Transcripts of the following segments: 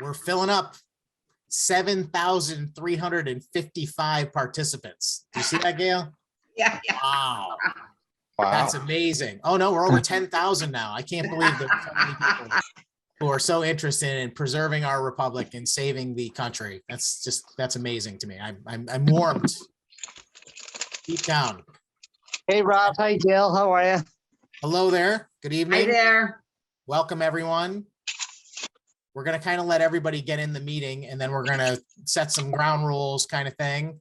We're filling up. 7,355 participants. Do you see that, Gale? Yeah. Wow. That's amazing. Oh no, we're over 10,000 now. I can't believe there's so many people who are so interested in preserving our republic and saving the country. That's amazing to me. I'm warmed. Deep down. Hey Rob, hi Gale, how are you? Hello there. Good evening. Hi there. Welcome everyone. We're going to kind of let everybody get in the meeting and then we're going to set some ground rules kind of thing.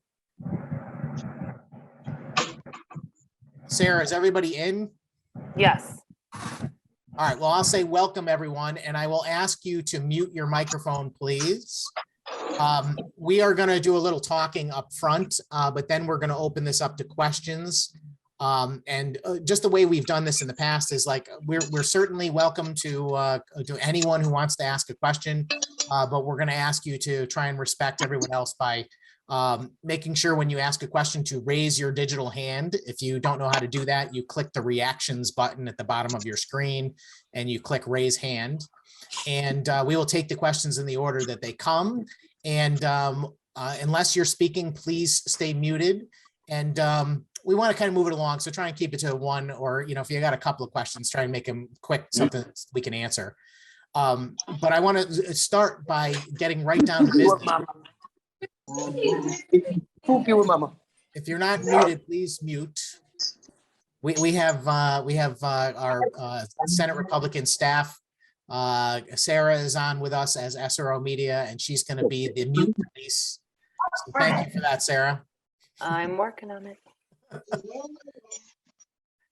Sarah, is everybody in? Yes. All right. Well, I'll say welcome everyone, and I will ask you to mute your microphone, please. We are going to do a little talking up front, but then we're going to open this up to questions. Just the way we've done this in the past is like we're certainly welcome to anyone who wants to ask a question, but we're going to ask you to try and respect everyone else by making sure when you ask a question to raise your digital hand. If you don't know how to do that, you click the reactions button at the bottom of your screen and you click raise hand, and we will take the questions in the order that they come. And unless you're speaking, please stay muted. And we want to kind of move it along. So try and keep it to one, or, you know, if you got a couple of questions, try and make them quick, something we can answer. But I want to start by getting right down to business. If you're not muted, please mute. We have our Senate Republican staff. Sarah is on with us as SRO Media, and she's going to be the mute police. So thank you for that, Sarah. I'm working on it.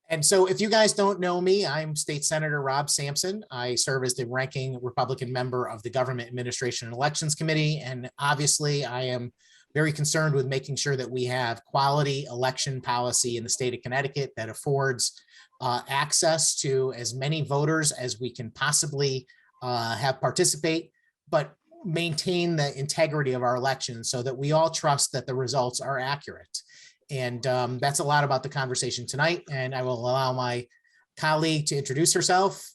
And so if you guys don't know me, I'm State Senator Rob Sampson. I serve as the ranking Republican member of the Government Administration and Elections Committee. And obviously I am very concerned with making sure that we have quality election policy in the state of Connecticut that affords access to as many voters as we can possibly have participate, but maintain the integrity of our elections so that we all trust that the results are accurate. And that's a lot about the conversation tonight. And I will allow my colleague to introduce herself.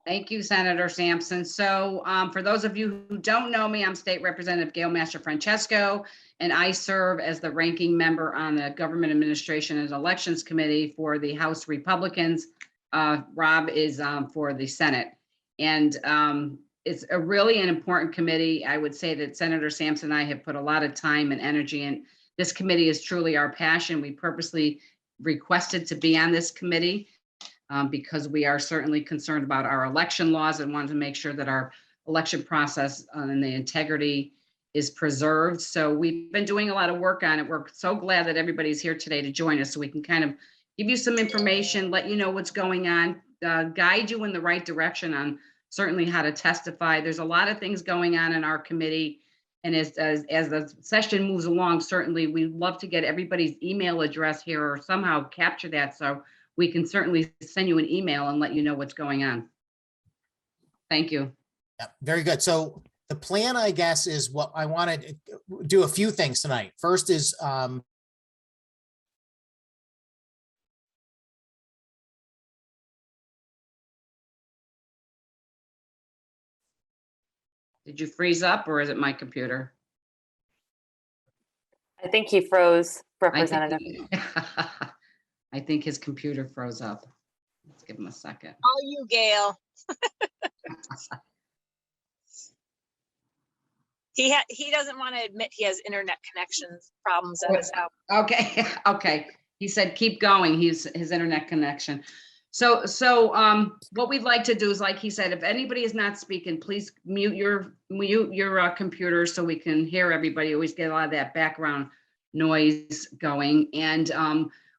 Thank you, Senator Sampson. So for those of you who don't know me, I'm State Representative Gale Mastrofrancesco, and I serve as the ranking member on the Government Administration and Elections Committee for the House Republicans. Rob is for the Senate. And it's a really an important committee. I would say that Senator Sampson and I have put a lot of time and energy in. This committee is truly our passion. We purposely requested to be on this committee because we are certainly concerned about our election laws and want to make sure that our election process and the integrity is preserved. So we've been doing a lot of work on it. We're so glad that everybody's here today to join us so we can kind of give you some information, let you know what's going on, guide you in the right direction on certainly how to testify. There's a lot of things going on in our committee. And as the session moves along, certainly we'd love to get everybody's email address here or somehow capture that so we can certainly send you an email and let you know what's going on. Thank you. Yeah, very good. So the plan, I guess, is what I want to do a few things tonight. First is did you freeze up or is it my computer? I think he froze, Representative. I think his computer froze up. Let's give him a second. Oh, you, Gale. He doesn't want to admit he has internet connections problems at his house. Okay, okay. He said keep going. His internet connection. So what we'd like to do is, like he said, if anybody is not speaking, please mute your computer so we can hear everybody. Always get a lot of that background noise going, and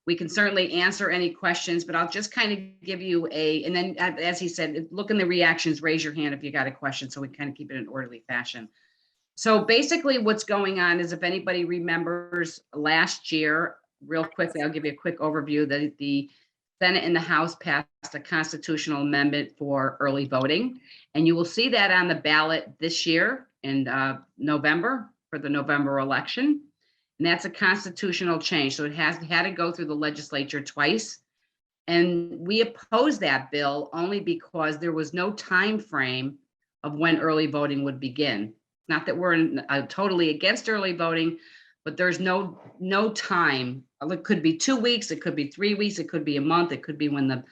we can certainly answer any questions, but I'll just kind of give you and then as he said, look in the reactions, raise your hand if you got a question so we kind of keep it in orderly fashion. So basically what's going on is, if anybody remembers last year, real quickly, I'll give you a quick overview that the Senate and the House passed a constitutional amendment for early voting. And you will see that on the ballot this year in November for the November election. And that's a constitutional change. So it had to go through the legislature twice. And we opposed that bill only because there was no time frame of when early voting would begin. Not that we're totally against early voting, but there's no time. It could be 2 weeks, it could be 3 weeks, it could be a month, it could be when the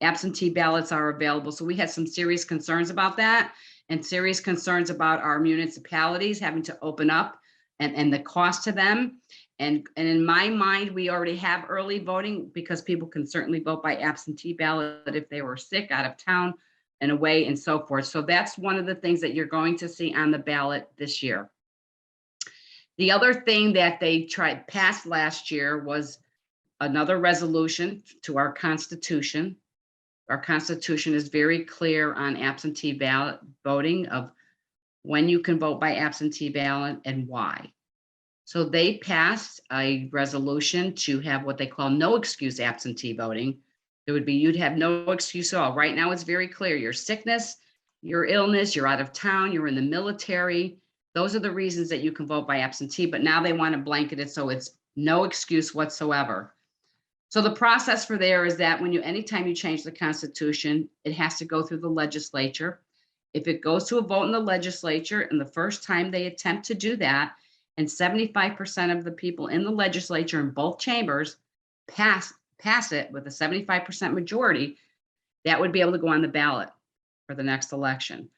absentee ballots are available. So we had some serious concerns about that, and serious concerns about our municipalities having to open up and the cost to them. And in my mind, we already have early voting because people can certainly vote by absentee ballot if they were sick, out of town, and away, and so forth. So that's one of the things that you're going to see on the ballot this year. The other thing that they passed last year was another resolution to our Constitution. Our Constitution is very clear on absentee ballot voting, of when you can vote by absentee ballot and why. So they passed a resolution to have what they call no excuse absentee voting. It would be, you'd have no excuse at all. Right now, it's very clear. Your sickness, your illness, you're out of town, you're in the military. Those are the reasons that you can vote by absentee, but now they want to blanket it so it's no excuse whatsoever. So the process for there is that anytime you change the Constitution, it has to go through the legislature. If it goes to a vote in the legislature, and the first time they attempt to do that, and 75% of the people in the legislature in both chambers pass it with a 75% majority, that would be able to go on the ballot for the next election.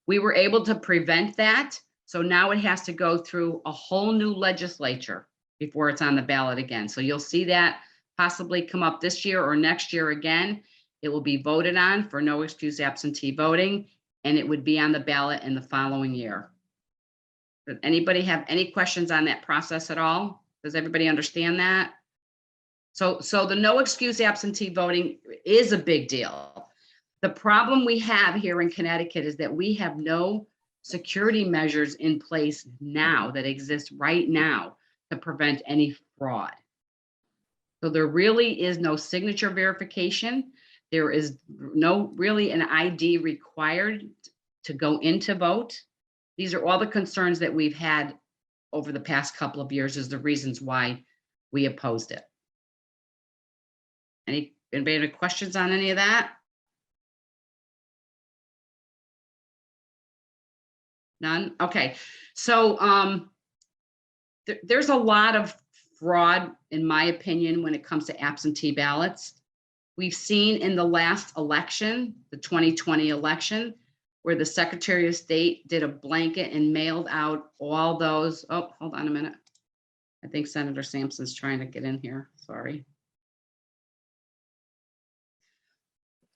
We were able to prevent that. So now it has to go through a whole new legislature before it's on the ballot again. So you'll see that possibly come up this year or next year again. It will be voted on for no excuse absentee voting, and it would be on the ballot in the following year. Does anybody have any questions on that process at all? Does everybody understand that? So the no excuse absentee voting is a big deal. The problem we have here in Connecticut is that we have no security measures in place now that exist right now to prevent any fraud. So there really is no signature verification. There is no really an ID required to go in to vote. These are all the concerns that we've had over the past couple of years, is the reasons why we opposed it. Anybody have any questions on any of that? None? Okay. So there's a lot of fraud, in my opinion, when it comes to absentee ballots. We've seen in the last election, the 2020 election, where the Secretary of State did a blanket and mailed out all those. Oh, hold on a minute. I think Senator Sampson's trying to get in here. Sorry.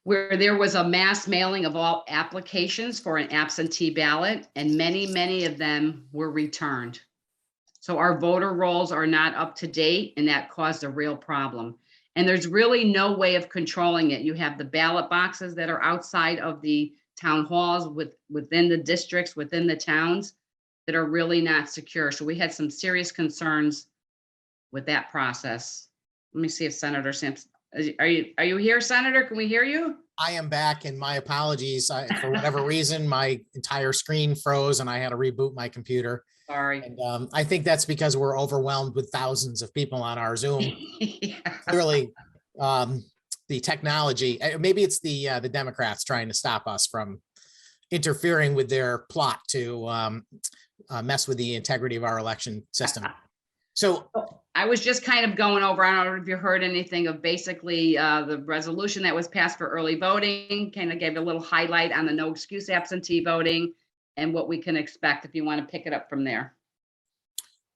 Where there was a mass mailing of all applications for an absentee ballot, and many of them were returned. So our voter rolls are not up to date, and that caused a real problem. And there's really no way of controlling it. You have the ballot boxes that are outside of the town halls, within the districts, within the towns, that are really not secure. So we had some serious concerns with that process. Let me see if Senator Sampson, are you here, Senator? Can we hear you? I am back, and my apologies. For whatever reason, my entire screen froze and I had to reboot my computer. Sorry. And I think that's because we're overwhelmed with thousands of people on our Zoom. Yeah. Clearly, the technology, maybe it's the Democrats trying to stop us from interfering with their plot to mess with the integrity of our election system. So I was just kind of going over, I don't know if you heard anything of basically the resolution that was passed for early voting, kind of gave a little highlight on the no excuse absentee voting and what we can expect, if you want to pick it up from there.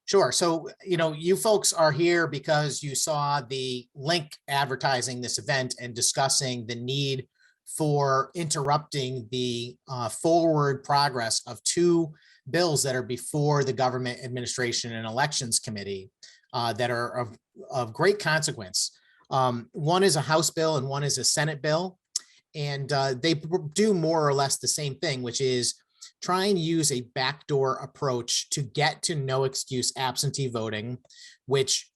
Sure. So, you folks are here because you saw the link advertising this event and discussing the need for interrupting the forward progress of two bills that are before the Government Administration and Elections Committee that are of great consequence. One is a House bill and one is a Senate bill. And they do more or less the same thing, which is try and use a backdoor approach to get to no excuse absentee voting, which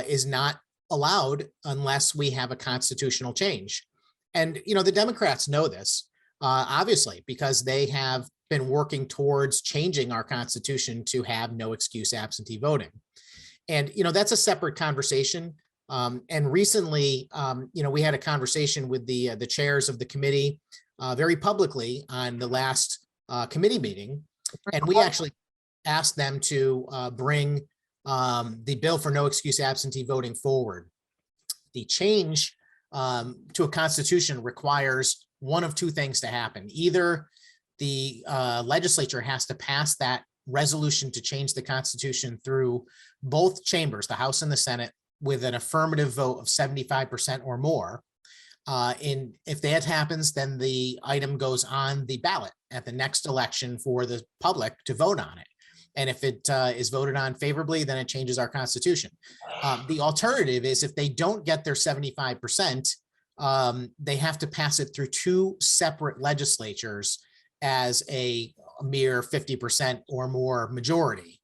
is not allowed unless we have a constitutional change. And, the Democrats know this, obviously, because they have been working towards changing our Constitution to have no excuse absentee voting. And, that's a separate conversation. And recently, we had a conversation with the chairs of the committee very publicly on the last committee meeting, and we actually asked them to bring the bill for no excuse absentee voting forward. The change to a constitution requires one of two things to happen. Either the legislature has to pass that resolution to change the constitution through both chambers, the House and the Senate, with an affirmative vote of 75% or more. And if that happens, then the item goes on the ballot at the next election for the public to vote on it. And if it is voted on favorably, then it changes our constitution. The alternative is if they don't get their 75%, they have to pass it through two separate legislatures as a mere 50% or more majority.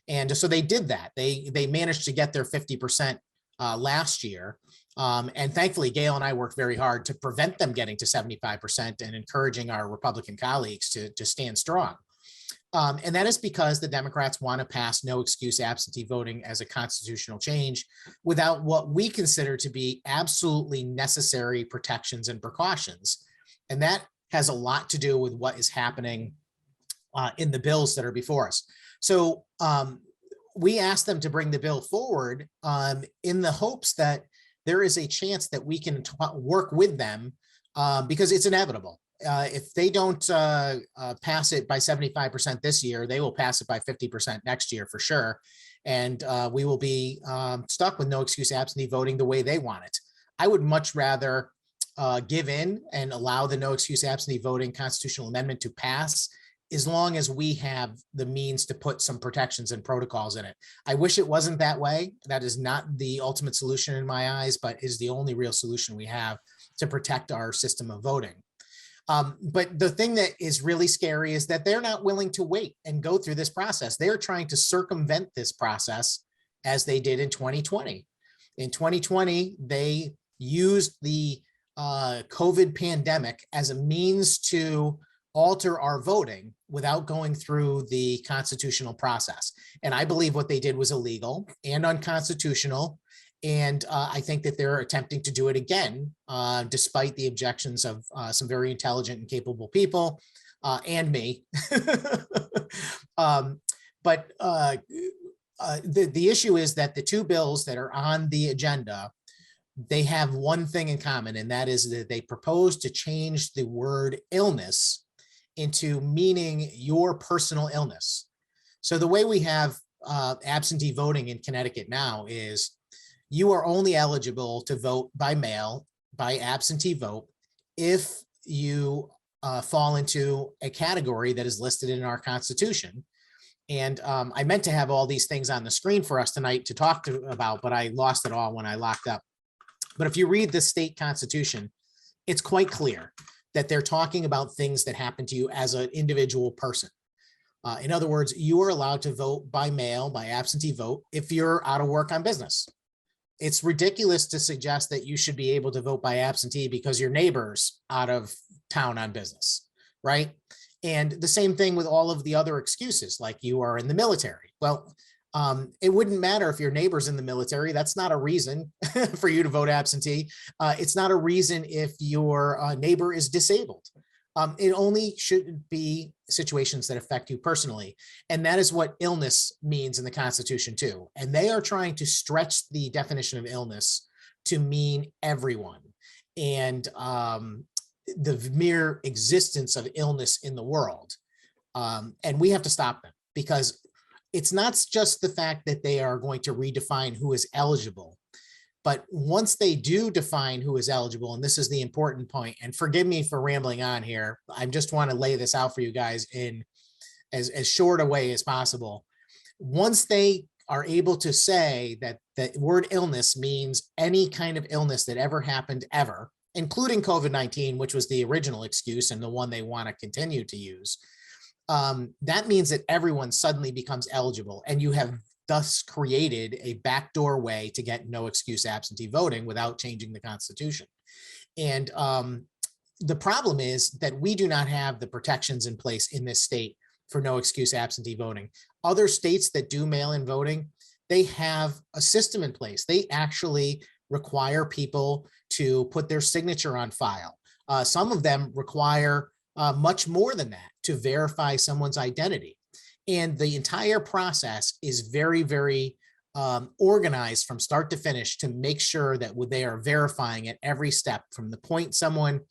And so they did that. They managed to get their 50% last year. And thankfully, Gale and I worked very hard to prevent them getting to 75% and encouraging our Republican colleagues to stand strong. And that is because the Democrats want to pass no excuse absentee voting as a constitutional change without what we consider to be absolutely necessary protections and precautions. And that has a lot to do with what is happening in the bills that are before us. So we asked them to bring the bill forward in the hopes that there is a chance that we can work with them because it's inevitable. If they don't pass it by 75% this year, they will pass it by 50% next year for sure. And we will be stuck with no excuse absentee voting the way they want it. I would much rather give in and allow the no excuse absentee voting constitutional amendment to pass as long as we have the means to put some protections and protocols in it. I wish it wasn't that way. That is not the ultimate solution in my eyes, but is the only real solution we have to protect our system of voting. But the thing that is really scary is that they're not willing to wait and go through this process. They're trying to circumvent this process as they did in 2020. In 2020, they used the COVID pandemic as a means to alter our voting without going through the constitutional process. And I believe what they did was illegal and unconstitutional. And I think that they're attempting to do it again, despite the objections of some very intelligent and capable people and me. But the issue is that the two bills that are on the agenda, they have one thing in common, and that is that they propose to change the word illness into meaning your personal illness. So the way we have absentee voting in Connecticut now is you are only eligible to vote by mail, by absentee vote, if you fall into a category that is listed in our Constitution. And I meant to have all these things on the screen for us tonight to talk about, but I lost it all when I locked up. But if you read the state constitution, it's quite clear that they're talking about things that happen to you as an individual person. In other words, you are allowed to vote by mail, by absentee vote, if you're out of work on business. It's ridiculous to suggest that you should be able to vote by absentee because your neighbor's out of town on business, right? And the same thing with all of the other excuses, like you are in the military. Well, it wouldn't matter if your neighbor's in the military. That's not a reason for you to vote absentee. It's not a reason if your neighbor is disabled. It only should be situations that affect you personally. And that is what illness means in the Constitution too. And they are trying to stretch the definition of illness to mean everyone. And the mere existence of illness in the world. And we have to stop them, because it's not just the fact that they are going to redefine who is eligible, but once they do define who is eligible, and this is the important point, and forgive me for rambling on here, I just want to lay this out for you guys in as short a way as possible. Once they are able to say that the word illness means any kind of illness that ever happened ever, including COVID-19, which was the original excuse and the one they want to continue to use, that means that everyone suddenly becomes eligible, and you have thus created a backdoor way to get no excuse absentee voting without changing the Constitution. And the problem is that we do not have the protections in place in this state for no excuse absentee voting. Other states that do mail-in voting, they have a system in place. They actually require people to put their signature on file. Some of them require much more than that to verify someone's identity. And the entire process is very, very organized from start to finish to make sure that they are verifying at every step, from the point someone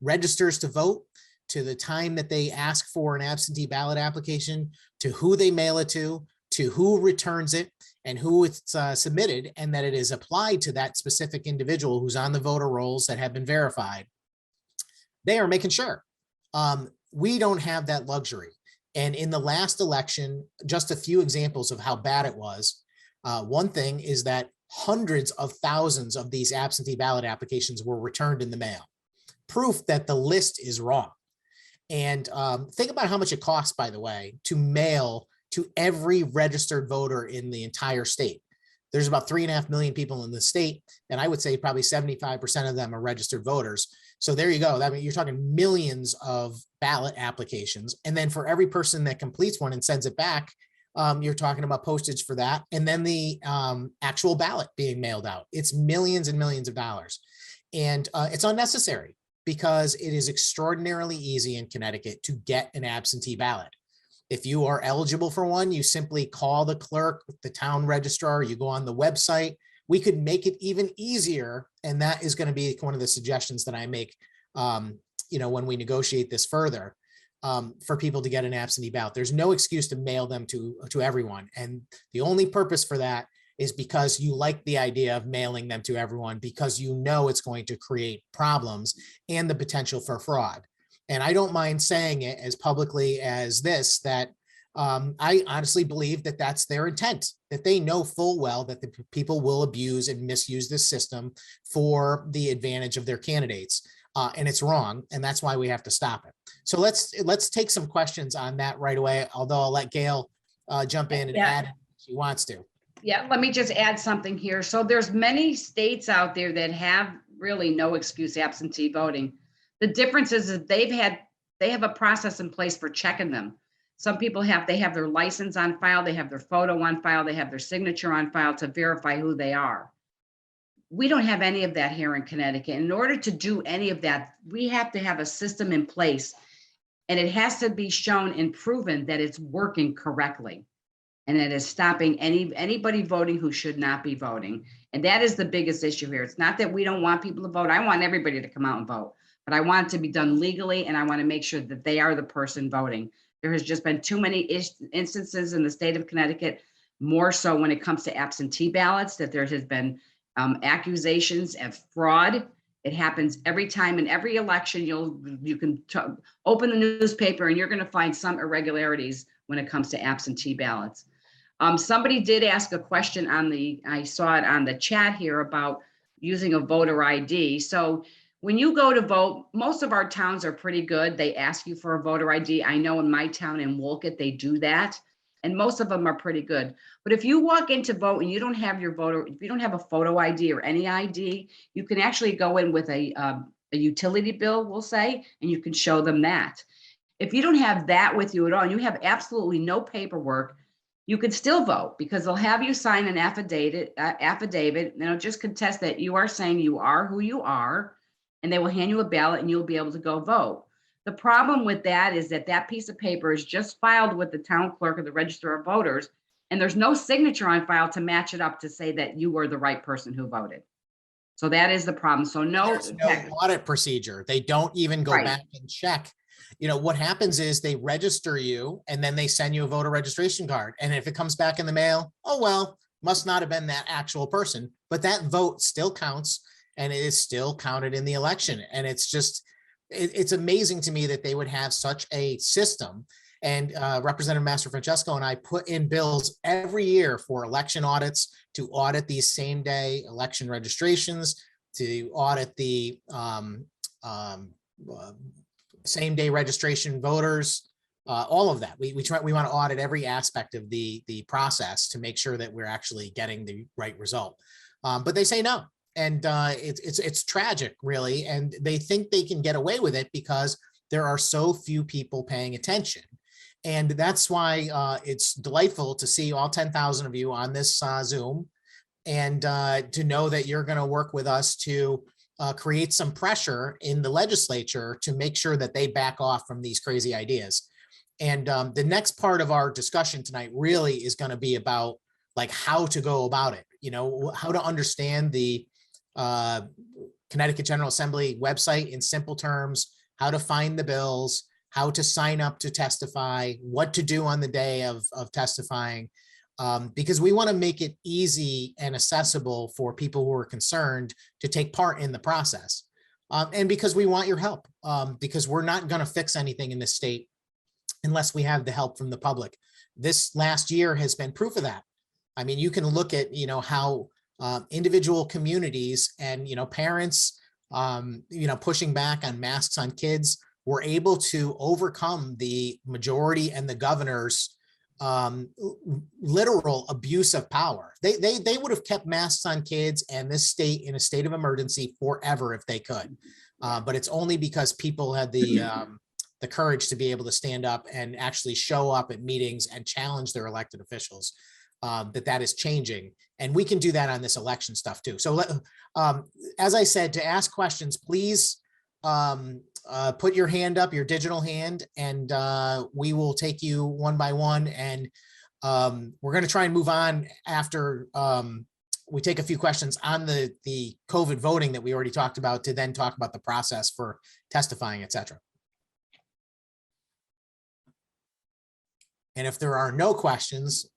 registers to vote, to the time that they ask for an absentee ballot application, to who they mail it to who returns it, and who it's submitted, and that it is applied to that specific individual who's on the voter rolls that have been verified. They are making sure. We don't have that luxury. And in the last election, just a few examples of how bad it was. One thing is that hundreds of thousands of these absentee ballot applications were returned in the mail. Proof that the list is wrong. And think about how much it costs, by the way, to mail to every registered voter in the entire state. There's about 3.5 million people in the state, and I would say probably 75% of them are registered voters. So there you go. I mean, you're talking millions of ballot applications. And then for every person that completes one and sends it back, you're talking about postage for that. And then the actual ballot being mailed out. It's millions and millions of dollars. And it's unnecessary because it is extraordinarily easy in Connecticut to get an absentee ballot. If you are eligible for one, you simply call the clerk, the town registrar, you go on the website. We could make it even easier. And that is going to be one of the suggestions that I make, when we negotiate this further, for people to get an absentee ballot. There's no excuse to mail them to everyone. And the only purpose for that is because you like the idea of mailing them to everyone, because you know it's going to create problems and the potential for fraud. And I don't mind saying it as publicly as this, that I honestly believe that that's their intent, that they know full well that the people will abuse and misuse this system for the advantage of their candidates. And it's wrong. And that's why we have to stop it. So let's take some questions on that right away, although I'll let Gale jump in and add if she wants to. Yeah, let me just add something here. So there's many states out there that have really no excuse absentee voting. The difference is that they have a process in place for checking them. Some people have their license on file, they have their photo on file, they have their signature on file to verify who they are. We don't have any of that here in Connecticut. In order to do any of that, we have to have a system in place, and it has to be shown and proven that it's working correctly. And it is stopping anybody voting who should not be voting. And that is the biggest issue here. It's not that we don't want people to vote. I want everybody to come out and vote, but I want it to be done legally, and I want to make sure that they are the person voting. There has just been too many instances in the state of Connecticut, more so when it comes to absentee ballots, that there has been accusations of fraud. It happens every time in every election. You can open the newspaper and you're going to find some irregularities when it comes to absentee ballots. Somebody did ask a question I saw it on the chat here about using a voter ID. So when you go to vote, most of our towns are pretty good. They ask you for a voter ID. I know in my town in Wolcott, they do that. And most of them are pretty good. But if you walk in to vote and you don't have if you don't have a photo ID or any ID, you can actually go in with a utility bill, we'll say, and you can show them that. If you don't have that with you at all, and you have absolutely no paperwork, you could still vote, because they'll have you sign an affidavit, and it'll just contest that you are saying you are who you are, and they will hand you a ballot and you'll be able to go vote. The problem with that is that piece of paper is just filed with the town clerk or the register of voters, and there's no signature on file to match it up to say that you were the right person who voted. So that is the problem. So there's no audit procedure. They don't even go Right. back and check. What happens is they register you and then they send you a voter registration card. And if it comes back in the mail, oh, well, must not have been that actual person, but that vote still counts and it is still counted in the election. And it's amazing to me that they would have such a system. And Representative Mastrofrancesco and I put in bills every year for election audits, to audit these same day election registrations, to audit the same day registration voters, all of that. We want to audit every aspect of the process to make sure that we're actually getting the right result. But they say no. And it's tragic, really. And they think they can get away with it because there are so few people paying attention. And that's why it's delightful to see all 10,000 of you on this Zoom, and to know that you're going to work with us to create some pressure in the legislature to make sure that they back off from these crazy ideas. And the next part of our discussion tonight really is going to be about like how to go about it, you know, how to understand the Connecticut General Assembly website in simple terms, how to find the bills, how to sign up to testify, what to do on the day of testifying, because we want to make it easy and accessible for people who are concerned to take part in the process. And because we want your help, because we're not going to fix anything in this state unless we have the help from the public. This last year has been proof of that. I mean, you can look at, you know, how individual communities and, you know, parents, you know, pushing back on masks on kids were able to overcome the majority and the governor's literal abuse of power. They would have kept masks on kids and this state in a state of emergency forever if they could. But it's only because people had the courage to be able to stand up and actually show up at meetings and challenge their elected officials, that is changing. And we can do that on this election stuff too. So as I said, to ask questions, please put your hand up, your digital hand, and we will take you one by one. And we're going to try and move on after we take a few questions on the COVID voting that we already talked about, to then talk about the process for testifying, et cetera. And if there are no questions.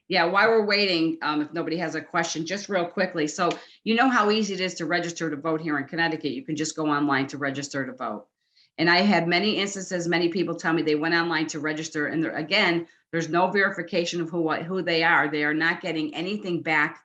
Yeah, while we're waiting, if nobody has a question, just real quickly. So you know how easy it is to register to vote here in Connecticut. You can just go online to register to vote. And I had many instances, many people tell me they went online to register, and again, there's no verification of who they are. They are not getting anything back.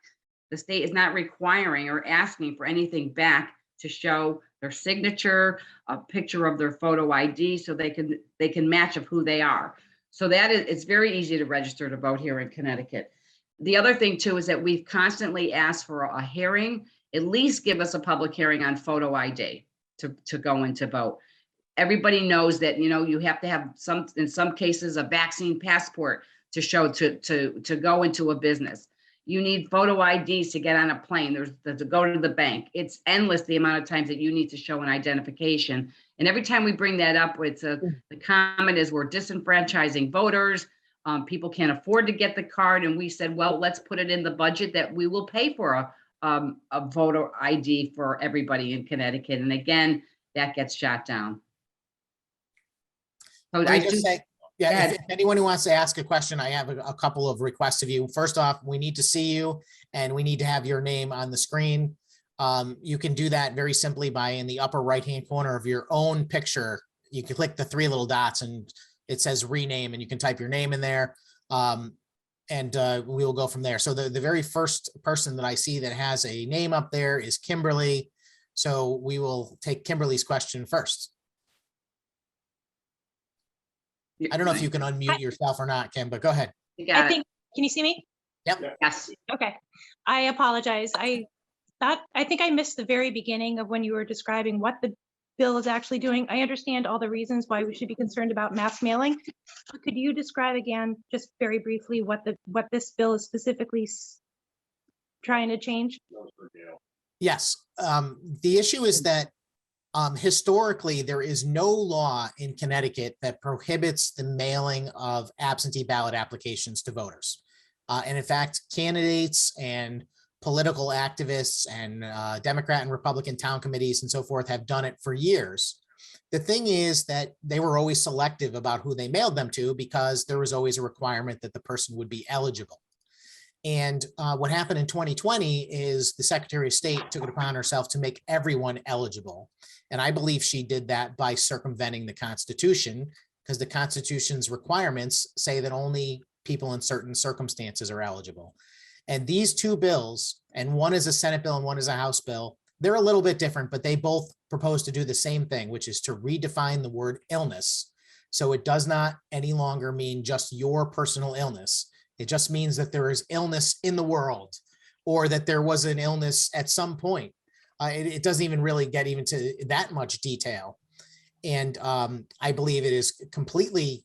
The state is not requiring or asking for anything back to show their signature, a picture of their photo ID, so they can match of who they are. So it's very easy to register to vote here in Connecticut. The other thing too is that we've constantly asked for a hearing, at least give us a public hearing on photo ID to go in to vote. Everybody knows that, you know, you have to have in some cases, a vaccine passport to show to go into a business. You need photo IDs to get on a plane. To go to the bank. It's endless the amount of times that you need to show an identification. And every time we bring that up, the comment is we're disenfranchising voters. People can't afford to get the card. And we said, well, let's put it in the budget that we will pay for a voter ID for everybody in Connecticut. And again, that gets shot down. So if anyone who wants to ask a question, I have a couple of requests of you. First off, we need to see you and we need to have your name on the screen. You can do that very simply by in the upper right-hand corner of your own picture. You can click the three little dots and it says rename, and you can type your name in there. And we will go from there. So the very first person that I see that has a name up there is Kimberly. So we will take Kimberly's question first. I don't know if you can unmute yourself or not, Kim, but go ahead. Can you see me? Yep. Yes. Okay. I apologize. I think I missed the very beginning of when you were describing what the bill is actually doing. I understand all the reasons why we should be concerned about mass mailing. But could you describe again, just very briefly, what this bill is specifically trying to change? Yes. The issue is that historically, there is no law in Connecticut that prohibits the mailing of absentee ballot applications to voters. And in fact, candidates and political activists and Democrat and Republican town committees and so forth have done it for years. The thing is that they were always selective about who they mailed them to, because there was always a requirement that the person would be eligible. And what happened in 2020 is the Secretary of State took it upon herself to make everyone eligible. And I believe she did that by circumventing the Constitution, because the Constitution's requirements say that only people in certain circumstances are eligible. And these two bills, and one is a Senate bill and one is a House bill, they're a little bit different, but they both propose to do the same thing, which is to redefine the word illness. So it does not any longer mean just your personal illness. It just means that there is illness in the world, or that there was an illness at some point. It doesn't even really get even to that much detail. And I believe it is completely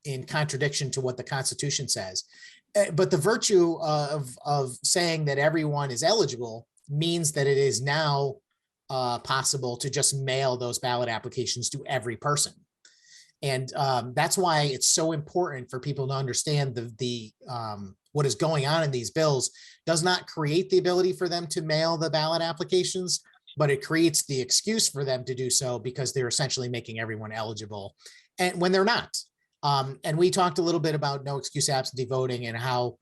in contradiction to what the Constitution says. But the virtue of saying that everyone is eligible means that it is now possible to just mail those ballot applications to every person. And that's why it's so important for people to understand what is going on in these bills does not create the ability for them to mail the ballot applications, but it creates the excuse for them to do so because they're essentially making everyone eligible, and when they're not. And we talked a little bit about no excuse absentee voting and how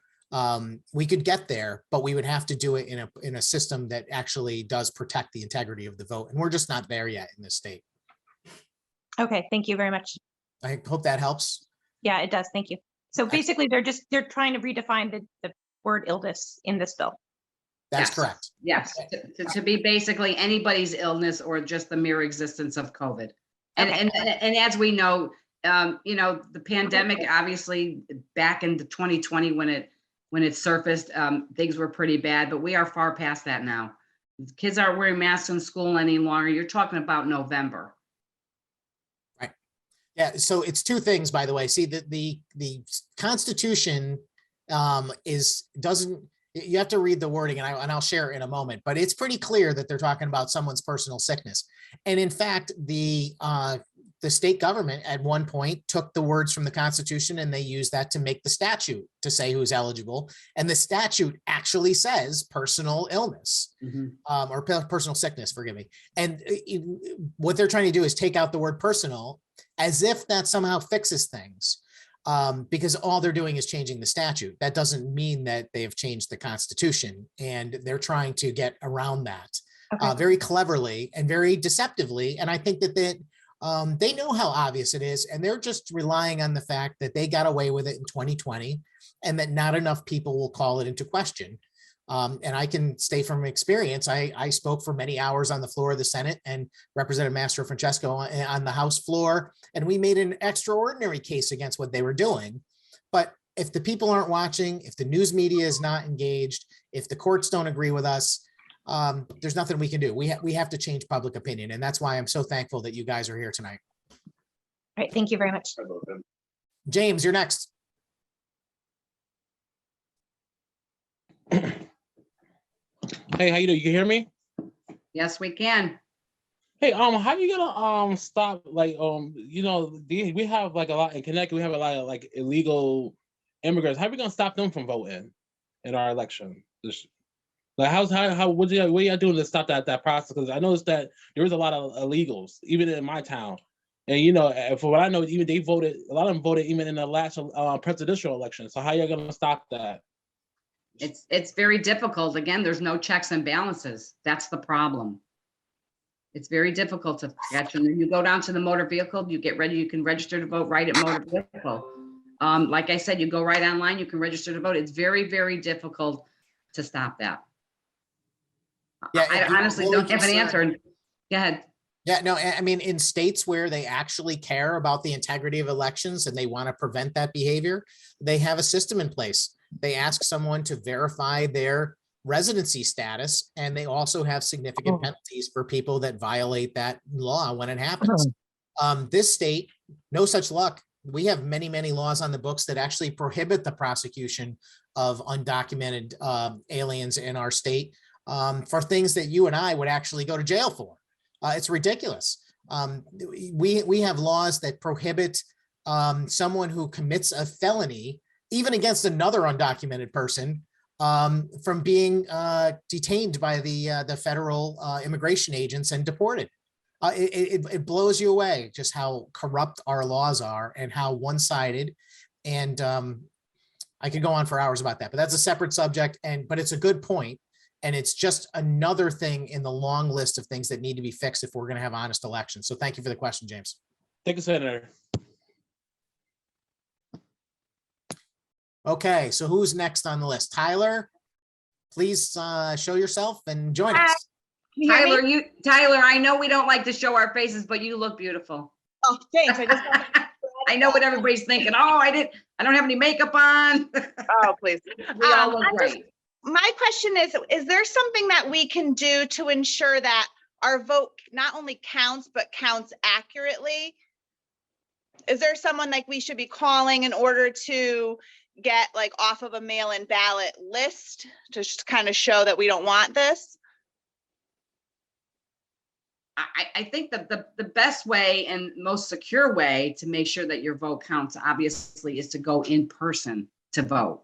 we could get there, but we would have to do it in a system that actually does protect the integrity of the vote. And we're just not there yet in this state. Okay, thank you very much. I hope that helps. Yeah, it does. Thank you. So basically, they're trying to redefine the word illness in this bill. That's Yes. correct. Yes, to be basically anybody's illness or just the mere existence of COVID. And, Okay. and as we know, the pandemic, obviously back into 2020, when it surfaced, things were pretty bad, but we are far past that now. Kids aren't wearing masks in school any longer. You're talking about November. Yeah, so it's two things, by the way. See, the Constitution you have to read the wording, and I'll share it in a moment, but it's pretty clear that they're talking about someone's personal sickness. And in fact, the state government at one point took the words from the Constitution and they used that to make the statute to say who's eligible. And the statute actually says personal illness, or personal sickness, forgive me. And what they're trying to do is take out the word personal as if that somehow fixes things, because all they're doing is changing the statute. That doesn't mean that they have changed the Constitution, and they're trying to get around that very cleverly and very deceptively. And I think that they know how obvious it is, and they're just relying on the fact that they got away with it in 2020 and that not enough people will call it into question. And I can say from experience, I spoke for many hours on the floor of the Senate and Representative Mastrofrancesco on the House floor, and we made an extraordinary case against what they were doing. But if the people aren't watching, if the news media is not engaged, if the courts don't agree with us, there's nothing we can do. We have to change public opinion. And that's why I'm so thankful that you guys are here tonight. All right, thank you very much. James, you're next. Hey, how you doing? You can hear me? Yes, we can. Hey, how you gonna stop, like, we have like a lot in Connecticut, we have a lot of like illegal immigrants. How are we gonna stop them from voting in our election? Like, what are y'all doing to stop that process? Because I noticed that there was a lot of illegals, even in my town. And for what I know, even a lot of them voted even in the last presidential election. So how y'all gonna stop that? It's very difficult. Again, there's no checks and balances. That's the problem. It's very difficult to catch. And you go down to the motor vehicle, you get ready, you can register to vote right at motor vehicle. Like I said, you go right online, you can register to vote. It's very, very difficult to stop that. Yeah, I honestly don't have an answer. Go ahead. Yeah, no, I mean, in states where they actually care about the integrity of elections and they want to prevent that behavior, they have a system in place. They ask someone to verify their residency status, and they also have significant penalties for people that violate that law when it happens. This state, no such luck. We have many, many laws on the books that actually prohibit the prosecution of undocumented aliens in our state for things that you and I would actually go to jail for. It's ridiculous. We have laws that prohibit someone who commits a felony, even against another undocumented person, from being detained by the federal immigration agents and deported. It blows you away just how corrupt our laws are and how one-sided. And I could go on for hours about that, but that's a separate subject. But it's a good point. And it's just another thing in the long list of things that need to be fixed if we're going to have honest elections. So thank you for the question, James. Thank you, Senator. Okay, so who's next on the list? Tyler, please show yourself and join us. Tyler, I know we don't like to show our faces, but you look beautiful. Oh, thanks. I know what everybody's thinking. Oh, I don't have any makeup on. Oh, please. We all look great. My question is there something that we can do to ensure that our vote not only counts, but counts accurately? Is there someone like we should be calling in order to get like off of a mail-in ballot list to just kind of show that we don't want this? I think the best way and most secure way to make sure that your vote counts, obviously, is to go in person to vote.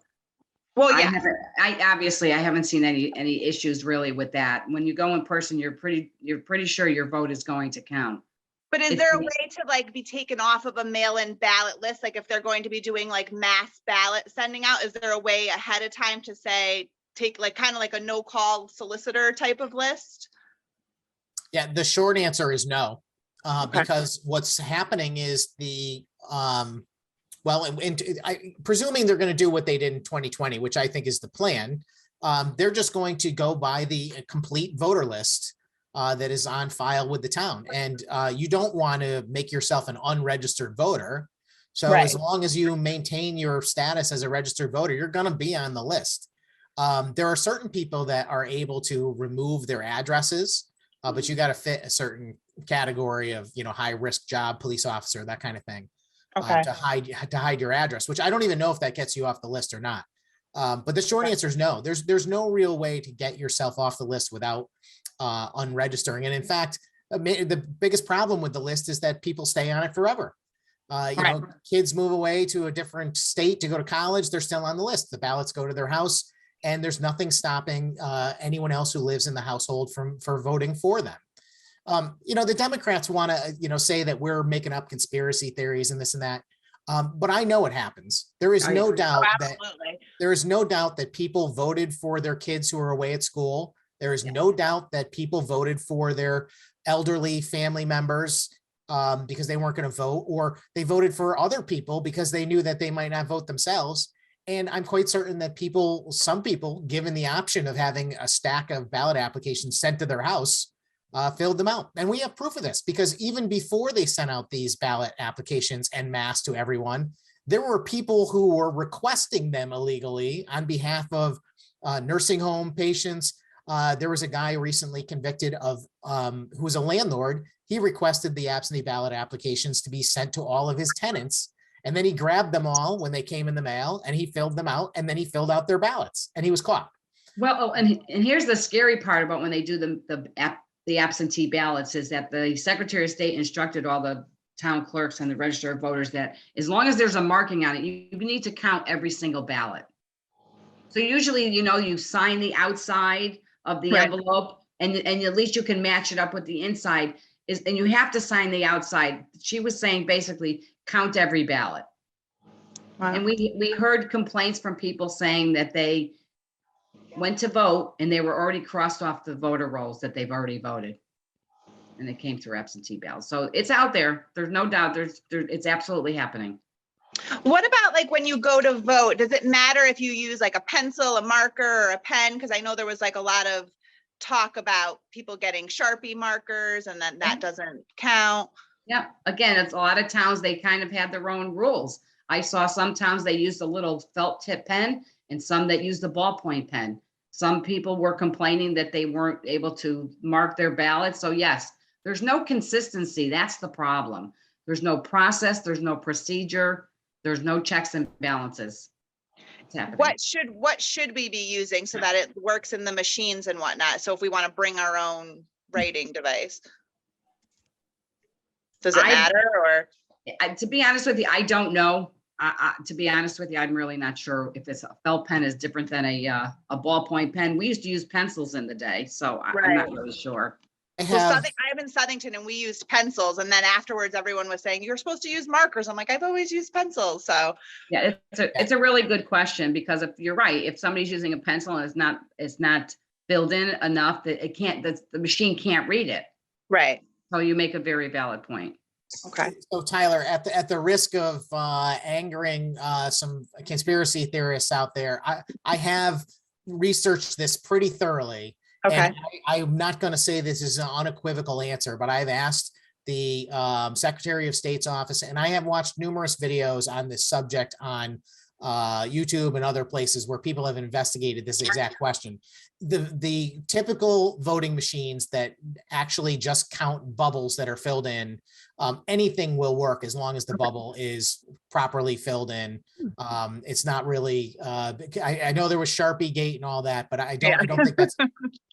Well, I yeah, haven't seen any issues really with that. When you go in person, you're pretty sure your vote is going to count. but is It's there a me. way to like be taken off of a mail-in ballot list? Like if they're going to be doing like mass ballot sending out, is there a way ahead of time to say, take like kind of like a no-call solicitor type of list? Yeah, the short answer is no, Okay. because what's happening is well, presuming they're going to do what they did in 2020, which I think is the plan, they're just going to go by the complete voter list that is on file with the town. And you don't want to make yourself an unregistered voter. So Right. as long as you maintain your status as a registered voter, you're going to be on the list. There are certain people that are able to remove their addresses, but you got to fit a certain category of, high risk job, police officer, that kind of thing. Okay. To hide your address, which I don't even know if that gets you off the list or not. But the short answer is no. There's no real way to get yourself off the list without unregistering. And in fact, the biggest problem with the list is that people stay on it forever. Kids move away to a different state to go to college, they're still on the list. The ballots go to their house, and there's nothing stopping anyone else who lives in the household for voting for them. The Democrats want to, say that we're making up conspiracy theories and this and that. But I know it happens. There is no doubt that people voted for their kids who are away at school. There is no doubt that people voted for their elderly family members because they weren't going to vote, or they voted for other people because they knew that they might not vote themselves. And I'm quite certain that some people, given the option of having a stack of ballot applications sent to their house, filled them out. And we have proof of this because even before they sent out these ballot applications en masse to everyone, there were people who were requesting them illegally on behalf of nursing home patients. There was a guy recently convicted of who was a landlord. He requested the absentee ballot applications to be sent to all of his tenants. And then he grabbed them all when they came in the mail and he filled them out, and then he filled out their ballots and he was caught. Well, and here's the scary part about when they do the absentee ballots is that the Secretary of State instructed all the town clerks and the register of voters that as long as there's a marking on it, you need to count every single ballot. So usually, you sign the outside of the envelope and at least you can match it up with the inside and you have to sign the outside. She was saying basically count every ballot. Wow. And we heard complaints from people saying that they went to vote and they were already crossed off the voter rolls that they've already voted, and they came through absentee ballots. So it's out there. There's no doubt. It's absolutely happening. What about like when you go to vote? Does it matter if you use like a pencil, a marker, or a pen? Because I know there was like a lot of talk about people getting Sharpie markers, and then that doesn't count. Yeah. Again, it's a lot of towns. They kind of had their own rules. I saw some towns they used a little felt tip pen, and some that used the ballpoint pen. Some people were complaining that they weren't able to mark their ballots. So yes, there's no consistency. That's the problem. There's no process. There's no procedure. There's no checks and balances. What should we be using so that it works in the machines and whatnot? So if we want to bring our own writing device, does it matter? Or to be honest with you, I don't know. To be honest with you, I'm really not sure if it's a felt pen is different than a ballpoint pen. We used to use pencils in the day, so I'm not really sure. I'm in Southington and we used pencils, and then afterwards everyone was saying you're supposed to use markers. I'm like, I've always used pencils. So yeah, it's a really good question, because if you're right, if somebody's using a pencil and it's not filled in enough that the machine can't read it. Right. So you make a very valid point. Okay. So Tyler, at the risk of angering some conspiracy theorists out there, I have researched this pretty thoroughly. Okay. And I'm not going to say this is an unequivocal answer, but I've asked the Secretary of State's office, and I have watched numerous videos on this subject on YouTube and other places where people have investigated this exact question. The typical voting machines that actually just count bubbles that are filled in, anything will work as long as the bubble is properly filled in. It's not really, I know there was Sharpie Gate and all that, but I don't think that's,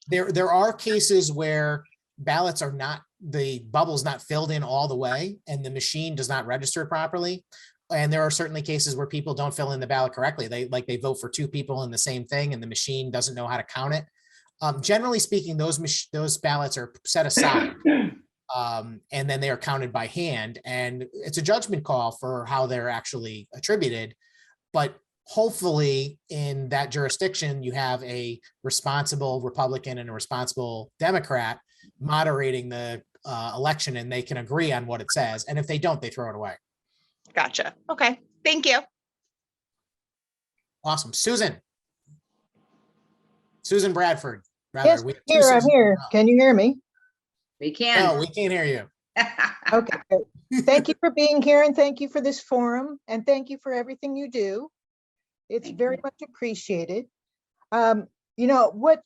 there are cases where ballots are not the bubble's not filled in all the way and the machine does not register properly. And there are certainly cases where people don't fill in the ballot correctly. They vote for two people in the same thing and the machine doesn't know how to count it. Generally speaking, those ballots are set aside. And then they are counted by hand, and it's a judgment call for how they're actually attributed. But hopefully in that jurisdiction, you have a responsible Republican and a responsible Democrat moderating the election, and they can agree on what it says. And if they don't, they throw it away. Gotcha. Okay, thank you. Awesome. Susan Bradford. Yes, I'm here. Can you hear me? We can. No, we can't hear you. Okay. Thank you for being here and thank you for this forum and thank you for everything you do. It's very much appreciated. What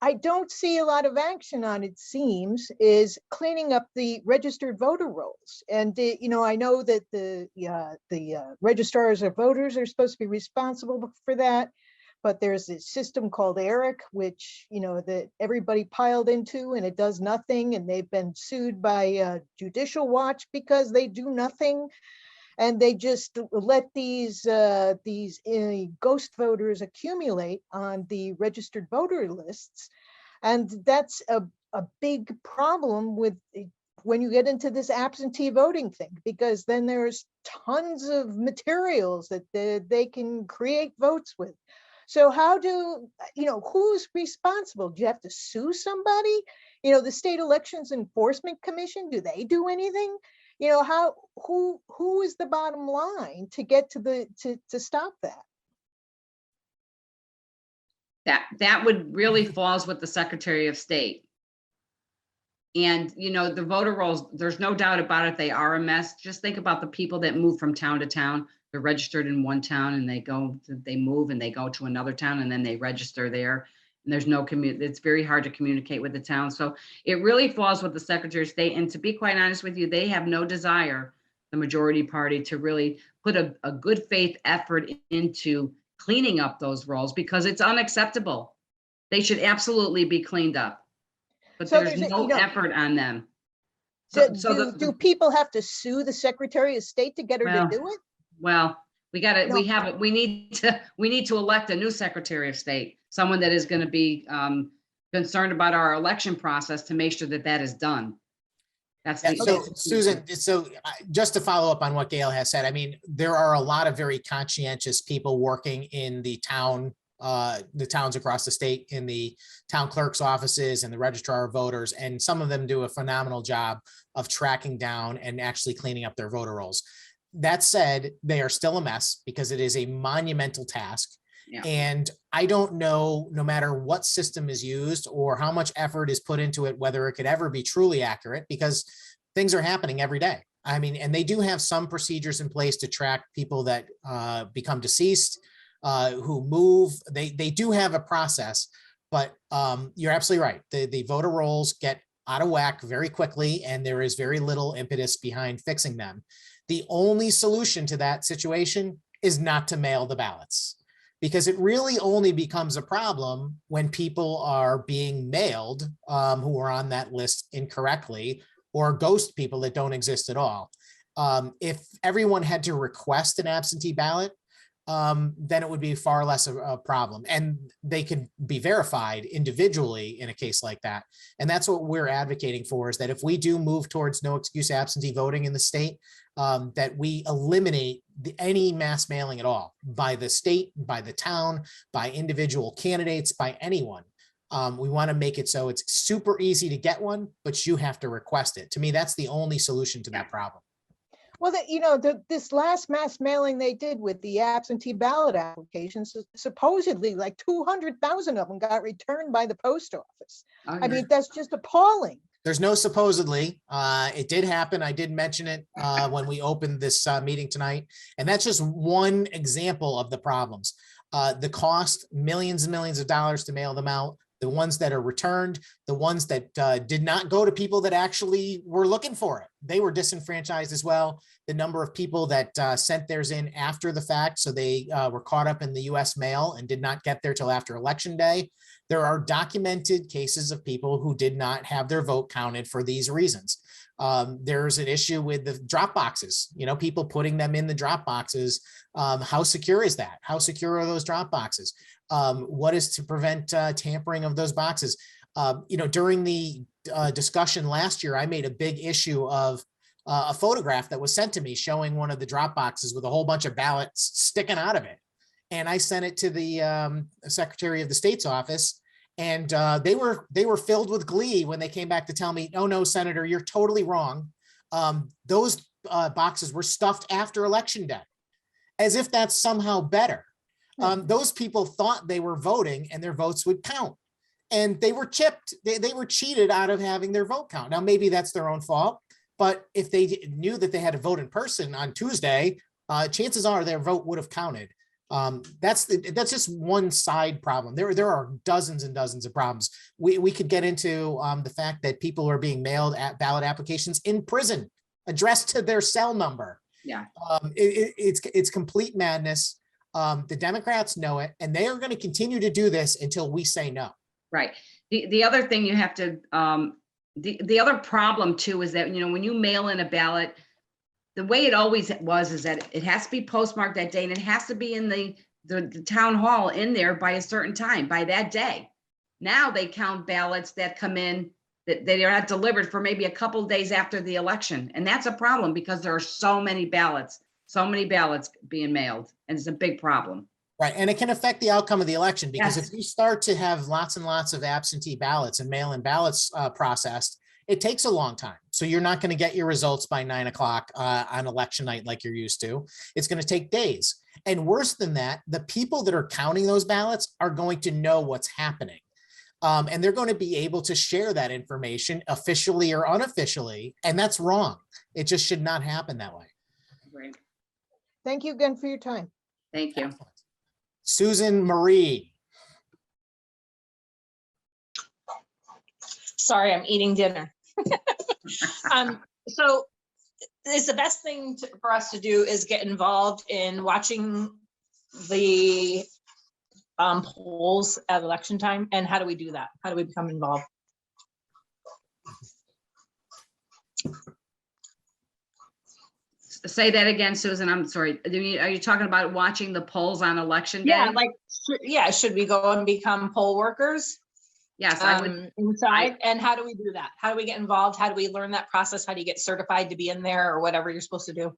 I don't see a lot of action on, it seems, is cleaning up the registered voter rolls. And, I know that the registrars of voters are supposed to be responsible for that. But there's a system called ERIC, which, that everybody piled into and it does nothing. And they've been sued by Judicial Watch because they do nothing. And they just let these ghost voters accumulate on the registered voter lists. And that's a big problem with when you get into this absentee voting thing, because then there's tons of materials that they can create votes with. So how who's responsible? Do you have to sue somebody? The State Elections Enforcement Commission, do they do anything? Who is the bottom line to get to stop that? That would really falls with the Secretary of State. And, the voter rolls, there's no doubt about it, they are a mess. Just think about the people that move from town to town. They're registered in one town and they move and they go to another town and then they register there. And there's no it's very hard to communicate with the town. So it really falls with the Secretary of State. And to be quite honest with you, they have no desire, the majority party, to really put a good faith effort into cleaning up those rolls because it's unacceptable. They should absolutely be cleaned up. But So there's no effort on them. Do people have to sue the Secretary of State to get her to do it? Well, we need to elect a new Secretary of State, someone that is going to be concerned about our election process to make sure that is done. That's so Susan, just to follow up on what Gale has said, I mean, there are a lot of very conscientious people working in the towns across the state, in the town clerk's offices and the registrar of voters, and some of them do a phenomenal job of tracking down and actually cleaning up their voter rolls. That said, they are still a mess because it is a monumental task. Yeah. And I don't know, no matter what system is used or how much effort is put into it, whether it could ever be truly accurate, because things are happening every day. I mean, and they do have some procedures in place to track people that become deceased, who move. They do have a process, but you're absolutely right. The voter rolls get out of whack very quickly, and there is very little impetus behind fixing them. The only solution to that situation is not to mail the ballots, because it really only becomes a problem when people are being mailed who are on that list incorrectly, or ghost people that don't exist at all. If everyone had to request an absentee ballot, then it would be far less of a problem, and they could be verified individually in a case like that. And that's what we're advocating for, is that if we do move towards no excuse absentee voting in the state, that we eliminate any mass mailing at all, by the state, by the town, by individual candidates, by anyone. We want to make it so it's super easy to get one, but you have to request it. To me, that's the only solution to that problem. Well, this last mass mailing they did with the absentee ballot applications, supposedly like 200,000 of them got returned by the post office. I mean, that's just appalling. There's no supposedly. It did happen. I did mention it when we opened this meeting tonight. And that's just one example of the problems. The cost, millions and millions of dollars to mail them out. The ones that are returned, the ones that did not go to people that actually were looking for it. they were disenfranchised as well. The number of people that sent theirs in after the fact, so they were caught up in the US mail and did not get there till after Election Day. There are documented cases of people who did not have their vote counted for these reasons. There's an issue with the drop boxes, people putting them in the drop boxes. How secure is that? How secure are those drop boxes? What is to prevent tampering of those boxes? During the discussion last year, I made a big issue of a photograph that was sent to me showing one of the drop boxes with a whole bunch of ballots sticking out of it. And I sent it to the Secretary of the State's office, and they were filled with glee when they came back to tell me, "Oh no, Senator, you're totally wrong. Those boxes were stuffed after Election Day," as if that's somehow better. Those people thought they were voting and their votes would count, and they were chipped. They were cheated out of having their vote count. Now, maybe that's their own fault, but if they knew that they had to vote in person on Tuesday, chances are their vote would have counted. That's just one side problem. There are dozens and dozens of problems. We could get into the fact that people are being mailed at ballot applications in prison, addressed to their cell number. Yeah. It's complete madness. The Democrats know it, and they are going to continue to do this until we say no. Right. The other thing you have to, the other problem too is that, when you mail in a ballot, the way it always was is that it has to be postmarked that day, and it has to be in the town hall in there by a certain time, by that day. Now they count ballots that come in that they are not delivered for maybe a couple of days after the election. And that's a problem because there are so many ballots being mailed, and it's a big problem. Right. And it can affect the outcome of the election, because Yes. if you start to have lots and lots of absentee ballots and mail-in ballots processed, it takes a long time. So you're not going to get your results by 9 o'clock on election night like you're used to. It's going to take days. And worse than that, the people that are counting those ballots are going to know what's happening. And they're going to be able to share that information officially or unofficially. And that's wrong. It just should not happen that way. Right. Thank you again for your time. Thank you. Excellent. Susan Marie. Sorry, I'm eating dinner. So is the best thing for us to do is get involved in watching the polls at election time? And how do we do that? How do we become involved? Say that again, Susan. I'm sorry. Are you talking about watching the polls on election day? Yeah, should we go and become poll workers? Yes, I would. Inside. And how do we do that? How do we get involved? How do we learn that process? How do you get certified to be in there, or whatever you're supposed to do?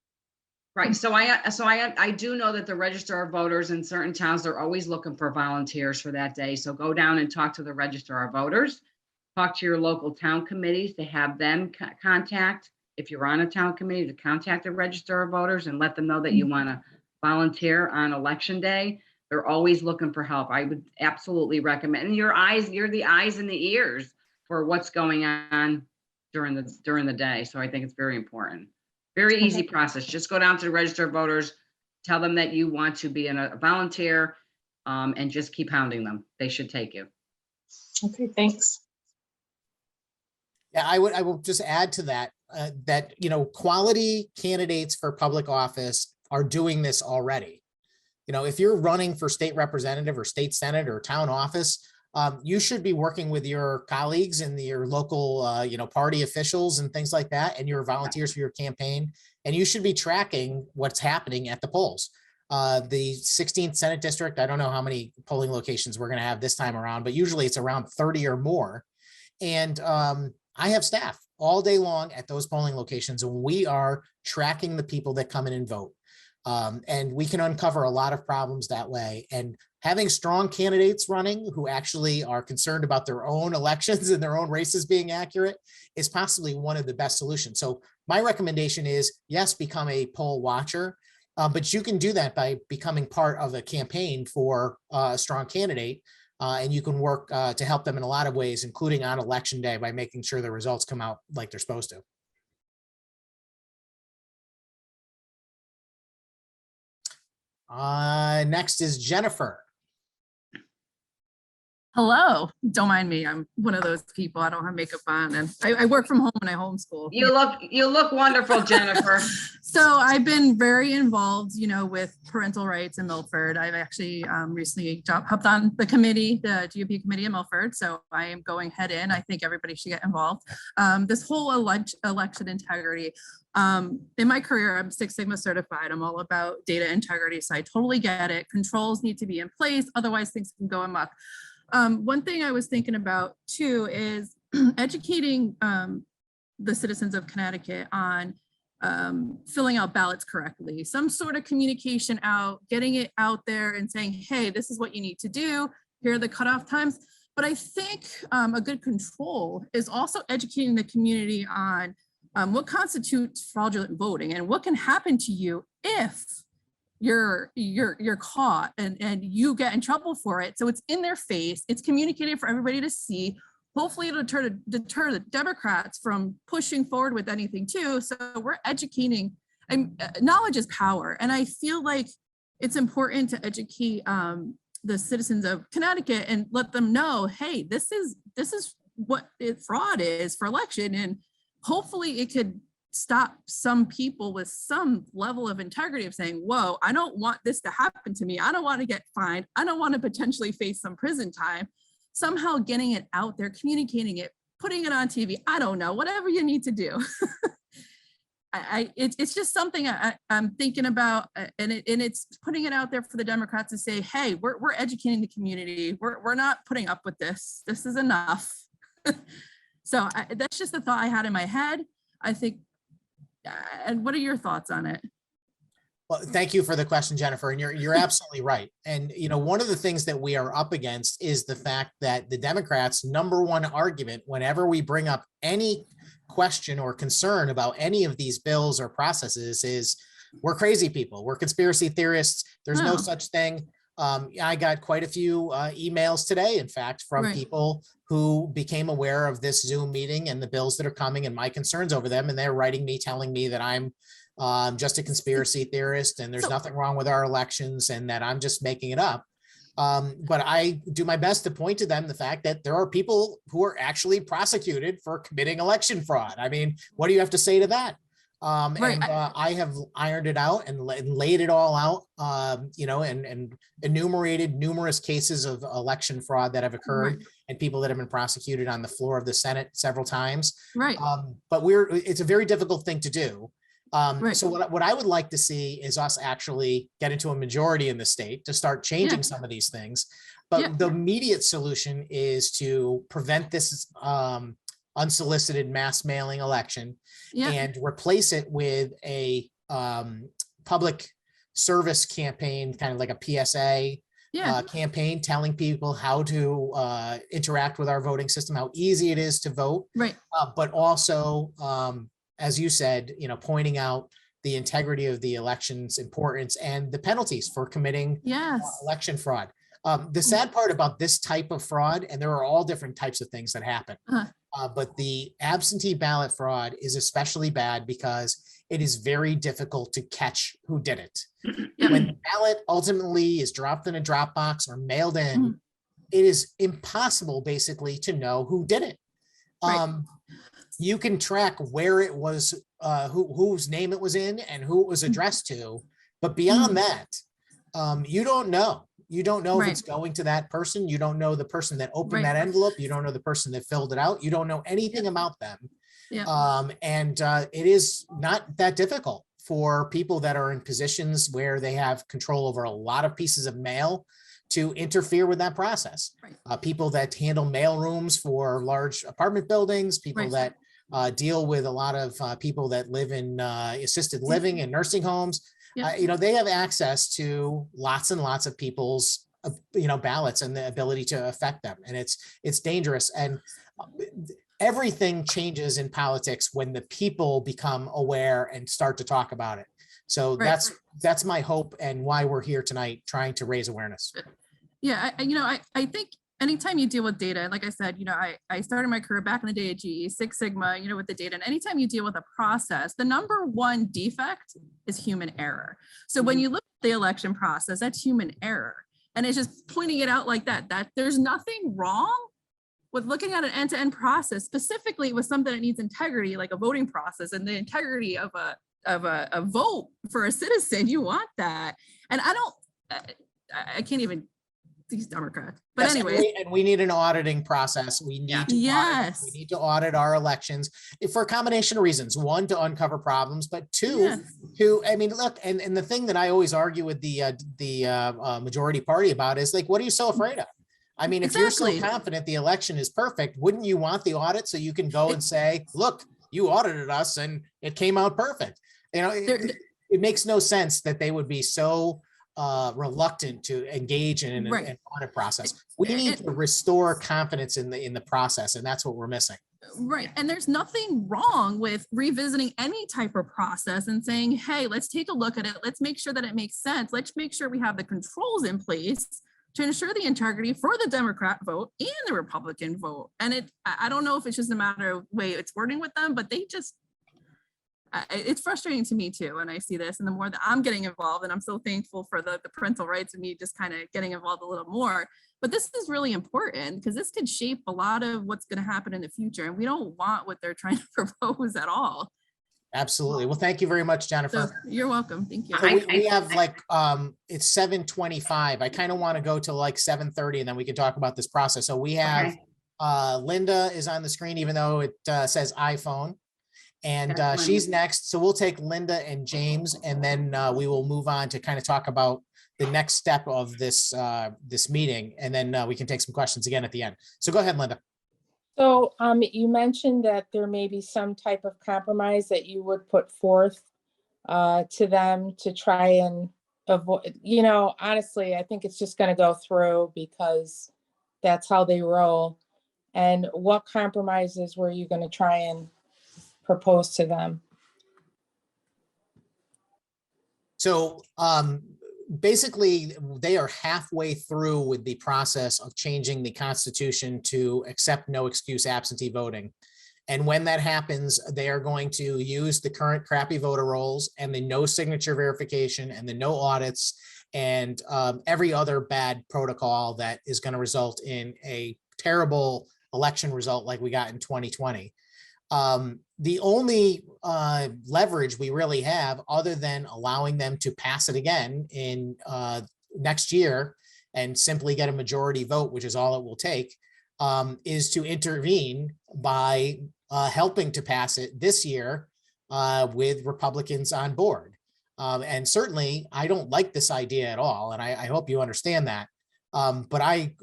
Right. So I do know that the register of voters in certain towns, they're always looking for volunteers for that day. So go down and talk to the register of voters, talk to your local town committees to have them contact, if you're on a town committee, to contact the register of voters and let them know that you want to volunteer on election day. They're always looking for help. I would absolutely recommend. And you're the eyes and the ears for what's going on during the day. So I think it's very important. Very easy process. Just go down to the register of voters, tell them that you want to be a volunteer, and just keep hounding them. They should take you. Okay, thanks. Yeah, I will just add to that, that, quality candidates for public office are doing this already. If you're running for state representative or state senate or town office, you should be working with your colleagues and your local, party officials and things like that, and your volunteers for your campaign. And you should be tracking what's happening at the polls. The 16th Senate district, I don't know how many polling locations we're going to have this time around, but usually it's around 30 or more. And I have staff all day long at those polling locations, and we are tracking the people that come in and vote. And we can uncover a lot of problems that way. And having strong candidates running who actually are concerned about their own elections and their own races being accurate is possibly one of the best solutions. So my recommendation is, yes, become a poll watcher, but you can do that by becoming part of a campaign for a strong candidate. And you can work to help them in a lot of ways, including on election day, by making sure the results come out like they're supposed to. Next is Jennifer. Hello, don't mind me. I'm one of those people. I don't have makeup on and I work from home and I homeschool. You look wonderful, Jennifer. So I've been very involved, with parental rights in Milford. I've actually recently hopped on the committee, the GOP committee in Milford. So I am going head in. I think everybody should get involved. This whole election integrity. In my career, I'm Six Sigma certified. I'm all about data integrity. So I totally get it. Controls need to be in place. Otherwise things can go amok. One thing I was thinking about too is educating the citizens of Connecticut on filling out ballots correctly, some sort of communication out, getting it out there and saying, hey, this is what you need to do. Here are the cutoff times. But I think a good control is also educating the community on what constitutes fraudulent voting and what can happen to you if you're caught and you get in trouble for it. So it's in their face, it's communicated for everybody to see. Hopefully it'll deter the Democrats from pushing forward with anything too. So we're educating, and knowledge is power. And I feel like it's important to educate the citizens of Connecticut and let them know, hey, this is what fraud is for election. And hopefully it could stop some people with some level of integrity of saying, whoa, I don't want this to happen to me. I don't want to get fined. I don't want to potentially face some prison time. Somehow getting it out there, communicating it, putting it on TV. I don't know, whatever you need to do. It's just something I'm thinking about, and it's putting it out there for the Democrats to say, hey, we're educating the community. We're not putting up with this. This is enough. So that's just the thought I had in my head. I think, and what are your thoughts on it? Well, thank you for the question, Jennifer. And you're absolutely right. And, one of the things that we are up against is the fact that the Democrats' number one argument, whenever we bring up any question or concern about any of these bills or processes, is we're crazy people. We're conspiracy theorists. There's no such thing. I got quite a few emails today, in fact, from people who became aware of this Zoom meeting and the bills that are coming and my concerns over them. And they're writing me, telling me that I'm just a conspiracy theorist and there's nothing wrong with our elections and that I'm just making it up. But I do my best to point to them the fact that there are people who are actually prosecuted for committing election fraud. I mean, what do you have to say to that? I have ironed it out and laid it all out, and enumerated numerous cases of election fraud that have occurred and people that have been prosecuted on the floor of the Senate several times. But it's a very difficult thing to do. So what I would like to see is us actually get into a majority in the state to start changing some of these things. But the immediate solution is to prevent this unsolicited mass mailing election and replace it with a public service campaign, kind of like a PSA campaign, telling people how to interact with our voting system, how easy it is to vote, but also, as you said, pointing out the integrity of the election's importance and the penalties for committing election fraud. The sad part about this type of fraud, and there are all different types of things that happen, but the absentee ballot fraud is especially bad because it is very difficult to catch who did it. When the ballot ultimately is dropped in a drop box or mailed in, it is impossible basically to know who did it. You can track where it was, whose name it was in and who it was addressed to, but beyond that, you don't know. You don't know if it's going to that person. You don't know the person that opened that envelope. You don't know the person that filled it out. You don't know anything about them. It is not that difficult for people that are in positions where they have control over a lot of pieces of mail to interfere with that process. People that handle mail rooms for large apartment buildings, people that deal with a lot of people that live in assisted living and nursing homes. They have access to lots and lots of people's, ballots and the ability to affect them. And it's dangerous. And everything changes in politics when the people become aware and start to talk about it. So that's my hope and why we're here tonight, trying to raise awareness. I think anytime you deal with data, like I said, I started my career back in the day at GE, Six Sigma, with the data. And anytime you deal with a process, the number one defect is human error. So when you look at the election process, that's human error. And it's just pointing it out like that there's nothing wrong with looking at an end-to-end process, specifically with something that needs integrity, like a voting process and the integrity of a vote for a citizen. You want that. And I can't even, these Democrats, but Yes, anyway. and we need an auditing process. We need to Yes. we need to audit our elections for a combination of reasons. One, to uncover problems, but two, Yes. I mean, look, and the thing that I always argue with the majority party about is like, what are you so afraid of? I mean, if you're so Exactly. confident the election is perfect, wouldn't you want the audit so you can go and say, look, you audited us and it came out perfect? You know, it makes no sense that they would be so reluctant to engage in an audit process. We need to restore confidence in the process, and that's what we're missing. Right. And there's nothing wrong with revisiting any type of process and saying, hey, let's take a look at it. Let's make sure that it makes sense. Let's make sure we have the controls in place to ensure the integrity for the Democrat vote and the Republican vote. And I don't know if it's just a matter of way it's wording with them, but they just, it's frustrating to me too. And I see this, and the more that I'm getting involved, and I'm so thankful for the parental rights and me just kind of getting involved a little more, but this is really important because this could shape a lot of what's going to happen in the future. And we don't want what they're trying to propose at all. Absolutely. Well, thank you very much, Jennifer. So, you're welcome. Thank you. So we have like, it's 7:25. I kind of want to go to like 7:30 and then we can talk about this process. So we have, Linda is on the screen, even though it says iPhone, and she's next. So we'll take Linda and James, and then we will move on to kind of talk about the next step of this, this meeting. And then we can take some questions again at the end. So go ahead, Linda. So you mentioned that there may be some type of compromise that you would put forth to them to try and avoid, you know, honestly, I think it's just going to go through because that's how they roll. And what compromises were you going to try and propose to them? So basically, they are halfway through with the process of changing the Constitution to accept no excuse absentee voting. And when that happens, they are going to use the current crappy voter rolls and the no signature verification and the no audits and every other bad protocol that is going to result in a terrible election result like we got in 2020. The only leverage we really have, other than allowing them to pass it again in next year and simply get a majority vote, which is all it will take, is to intervene by helping to pass it this year with Republicans on board. And certainly, I don't like this idea at all, and I hope you understand that. But I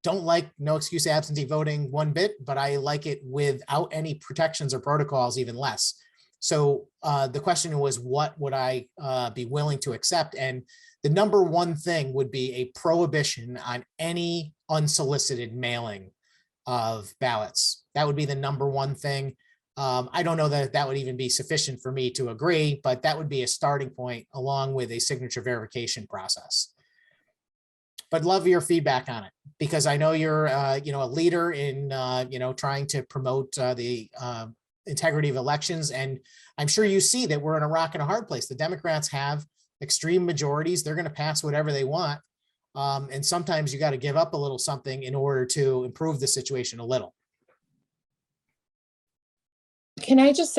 don't like no excuse absentee voting one bit, but I like it without any protections or protocols, even less. So the question was, what would I be willing to accept? And the number one thing would be a prohibition on any unsolicited mailing of ballots. That would be the number one thing. I don't know that that would even be sufficient for me to agree, but that would be a starting point along with a signature verification process. But love your feedback on it, because I know you're, you know, a leader in, you know, trying to promote the integrity of elections. And I'm sure you see that we're in a rock and a hard place. The Democrats have extreme majorities. They're going to pass whatever they want. And sometimes you got to give up a little something in order to improve the situation a little. Can I just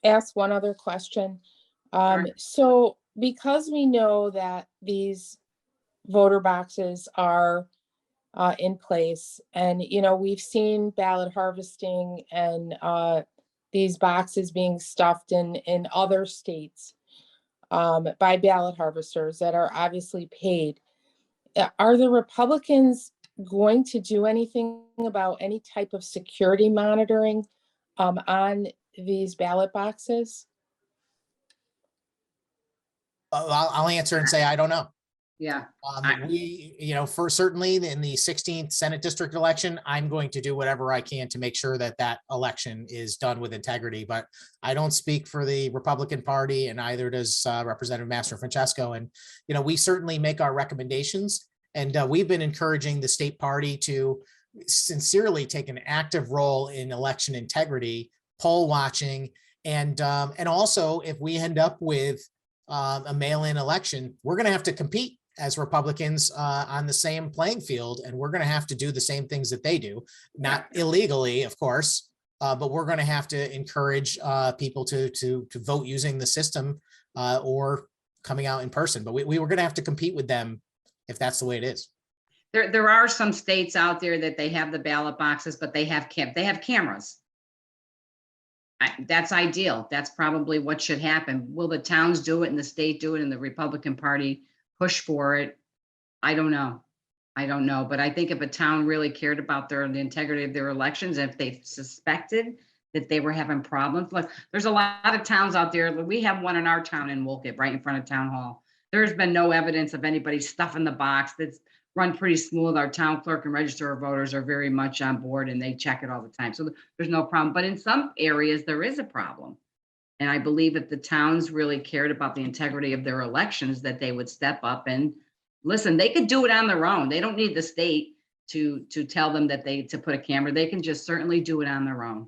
ask one other question? So because we know that these voter boxes are in place, and you know, we've seen ballot harvesting and these boxes being stuffed in other states by ballot harvesters that are obviously paid. Are the Republicans going to do anything about any type of security monitoring on these ballot boxes? I'll answer and say, I don't know. Yeah. We, you know, for certainly in the 16th Senate district election, I'm going to do whatever I can to make sure that that election is done with integrity, but I don't speak for the Republican Party, and neither does Representative Mastrofrancesco. And, you know, we certainly make our recommendations, and we've been encouraging the state party to sincerely take an active role in election integrity, poll watching, and also if we end up with a mail-in election, we're going to have to compete as Republicans on the same playing field, and we're going to have to do the same things that they do, not illegally, of course, but we're going to have to encourage people to vote using the system or coming out in person. But we were going to have to compete with them if that's the way it is. There are some states out there that they have the ballot boxes, but they have cameras. That's ideal. That's probably what should happen. Will the towns do it and the state do it and the Republican Party push for it? I don't know. I don't know. But I think if a town really cared about the integrity of their elections, and if they suspected that they were having problems, like there's a lot of towns out there. We have one in our town in Woolkit, right in front of Town Hall. There's been no evidence of anybody stuffing the box. That's run pretty smooth. Our town clerk and register of voters are very much on board and they check it all the time. So there's no problem. But in some areas, there is a problem. And I believe if the towns really cared about the integrity of their elections, that they would step up and listen. They could do it on their own. They don't need the state to tell them that to put a camera. They can just certainly do it on their own.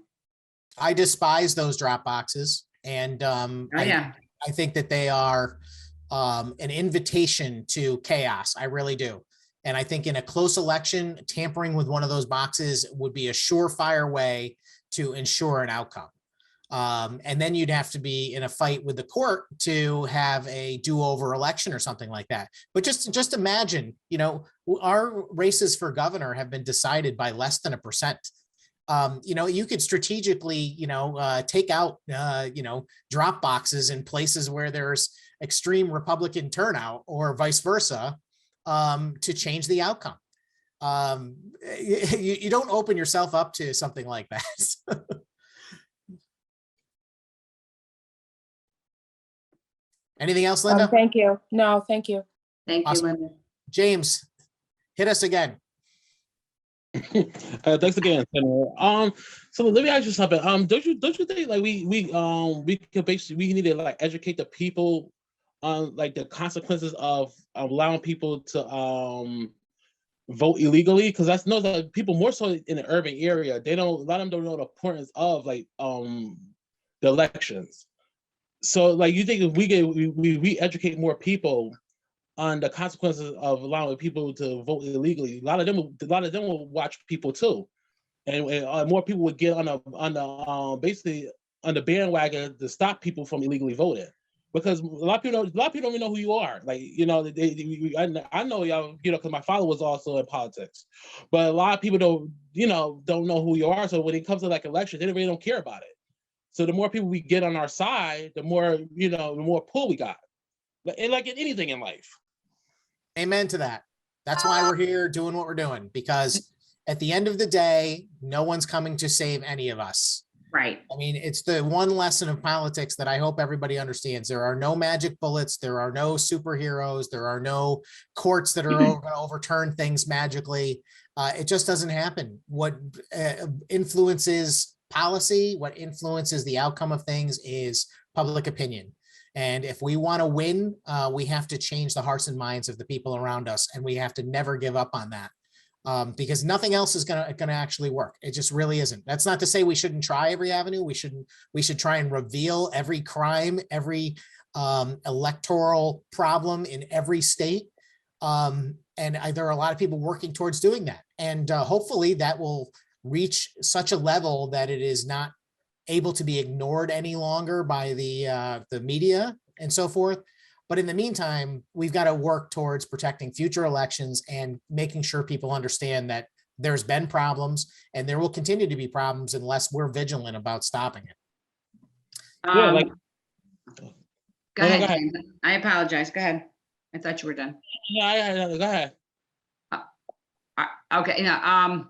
I despise those drop boxes. And I think that they are an invitation to chaos. I really do. And I think in a close election, tampering with one of those boxes would be a surefire way to ensure an outcome. And then you'd have to be in a fight with the court to have a do-over election or something like that. But just imagine, you know, our races for governor have been decided by less than 1%. You know, you could strategically, you know, take out, you know, drop boxes in places where there's extreme Republican turnout or vice versa, to change the outcome. You don't open yourself up to something like that. Anything else, Linda? Thank you. No, thank you. Thank you, Linda. James, hit us again. Thanks again, Senator. So let me ask you something. Don't you think like we could basically we need to like educate the people on like the consequences of allowing people to vote illegally? Because I know that people more so in the urban area, a lot of them don't know the importance of like the elections. So like you think if we educate more people on the consequences of allowing people to vote illegally, a lot of them will watch people too, and more people would get on the basically on the bandwagon to stop people from illegally voting, because a lot of people don't even know who you are. Like, you know, I know y'all, you know, because my father was also in politics, but a lot of people don't know who you are. So when it comes to like elections, they really don't care about it. So the more people we get on our side, the more, you know, the more pull we got. And like in anything in life. Amen to that. That's why we're here doing what we're doing, because at the end of the day, no one's coming to save any of us. Right. I mean, it's the one lesson of politics that I hope everybody understands. There are no magic bullets. There are no superheroes. There are no courts that are going to overturn things magically. It just doesn't happen. What influences policy, what influences the outcome of things is public opinion. And if we want to win, we have to change the hearts and minds of the people around us. And we have to never give up on that. Because nothing else is gonna actually work. It just really isn't. That's not to say we shouldn't try every avenue. We should try and reveal every crime, every electoral problem in every state. And there are a lot of people working towards doing that. And hopefully that will reach such a level that it is not able to be ignored any longer by the media and so forth. But in the meantime, we've got to work towards protecting future elections and making sure people understand that there's been problems and there will continue to be problems unless we're vigilant about stopping it. Go ahead, James. I apologize. Go ahead. I thought you were done. Yeah, go ahead. Okay. Now,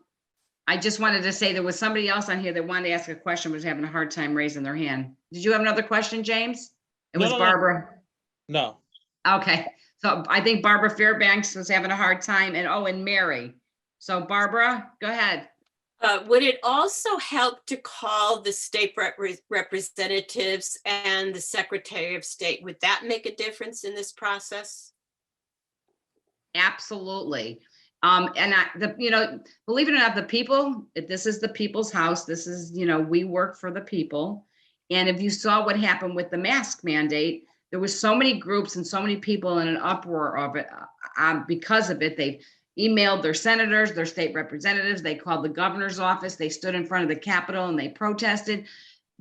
I just wanted to say there was somebody else on here that wanted to ask a question, was having a hard time raising their hand. Did you have another question, James? It was Barbara. No. Okay. So I think Barbara Fairbanks was having a hard time, and Mary. So Barbara, go ahead. Would it also help to call the state representatives and the Secretary of State? Would that make a difference in this process? Absolutely. And believe it or not, the people, this is the people's house. This is, we work for the people. And if you saw what happened with the mask mandate, there was so many groups and so many people in an uproar of it. Because of it, they emailed their senators, their state representatives, they called the governor's office, they stood in front of the Capitol and they protested.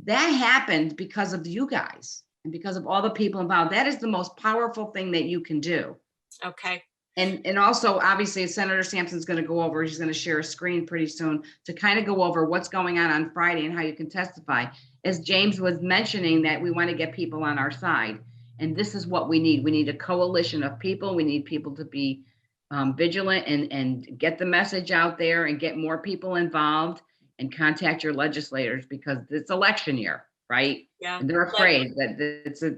That happened because of you guys and because of all the people involved. That is the most powerful thing that you can do. Okay. And also, obviously, Senator Sampson's going to go over, he's going to share a screen pretty soon to kind of go over what's going on Friday and how you can testify. As James was mentioning, that we want to get people on our side. And this is what we need. We need a coalition of people. We need people to be vigilant and get the message out there and get more people involved and contact your legislators because it's election year, right? Yeah. And they're afraid that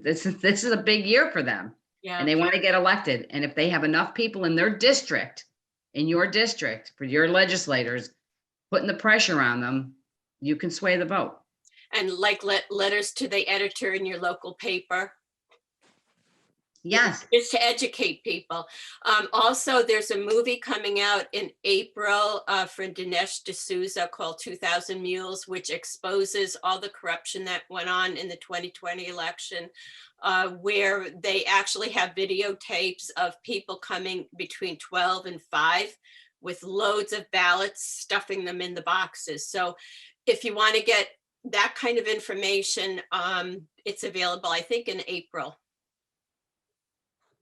this is a big year for them. Yeah. And they want to get elected. And if they have enough people in their district, in your district, for your legislators, putting the pressure on them, you can sway the vote. And like letters to the editor in your local paper. Yes. Just to educate people. Also, there's a movie coming out in April for Dinesh D'Souza called 2000 Mules, which exposes all the corruption that went on in the 2020 election, where they actually have videotapes of people coming between 12 and 5 with loads of ballots, stuffing them in the boxes. So if you want to get that kind of information, it's available, I think, in April.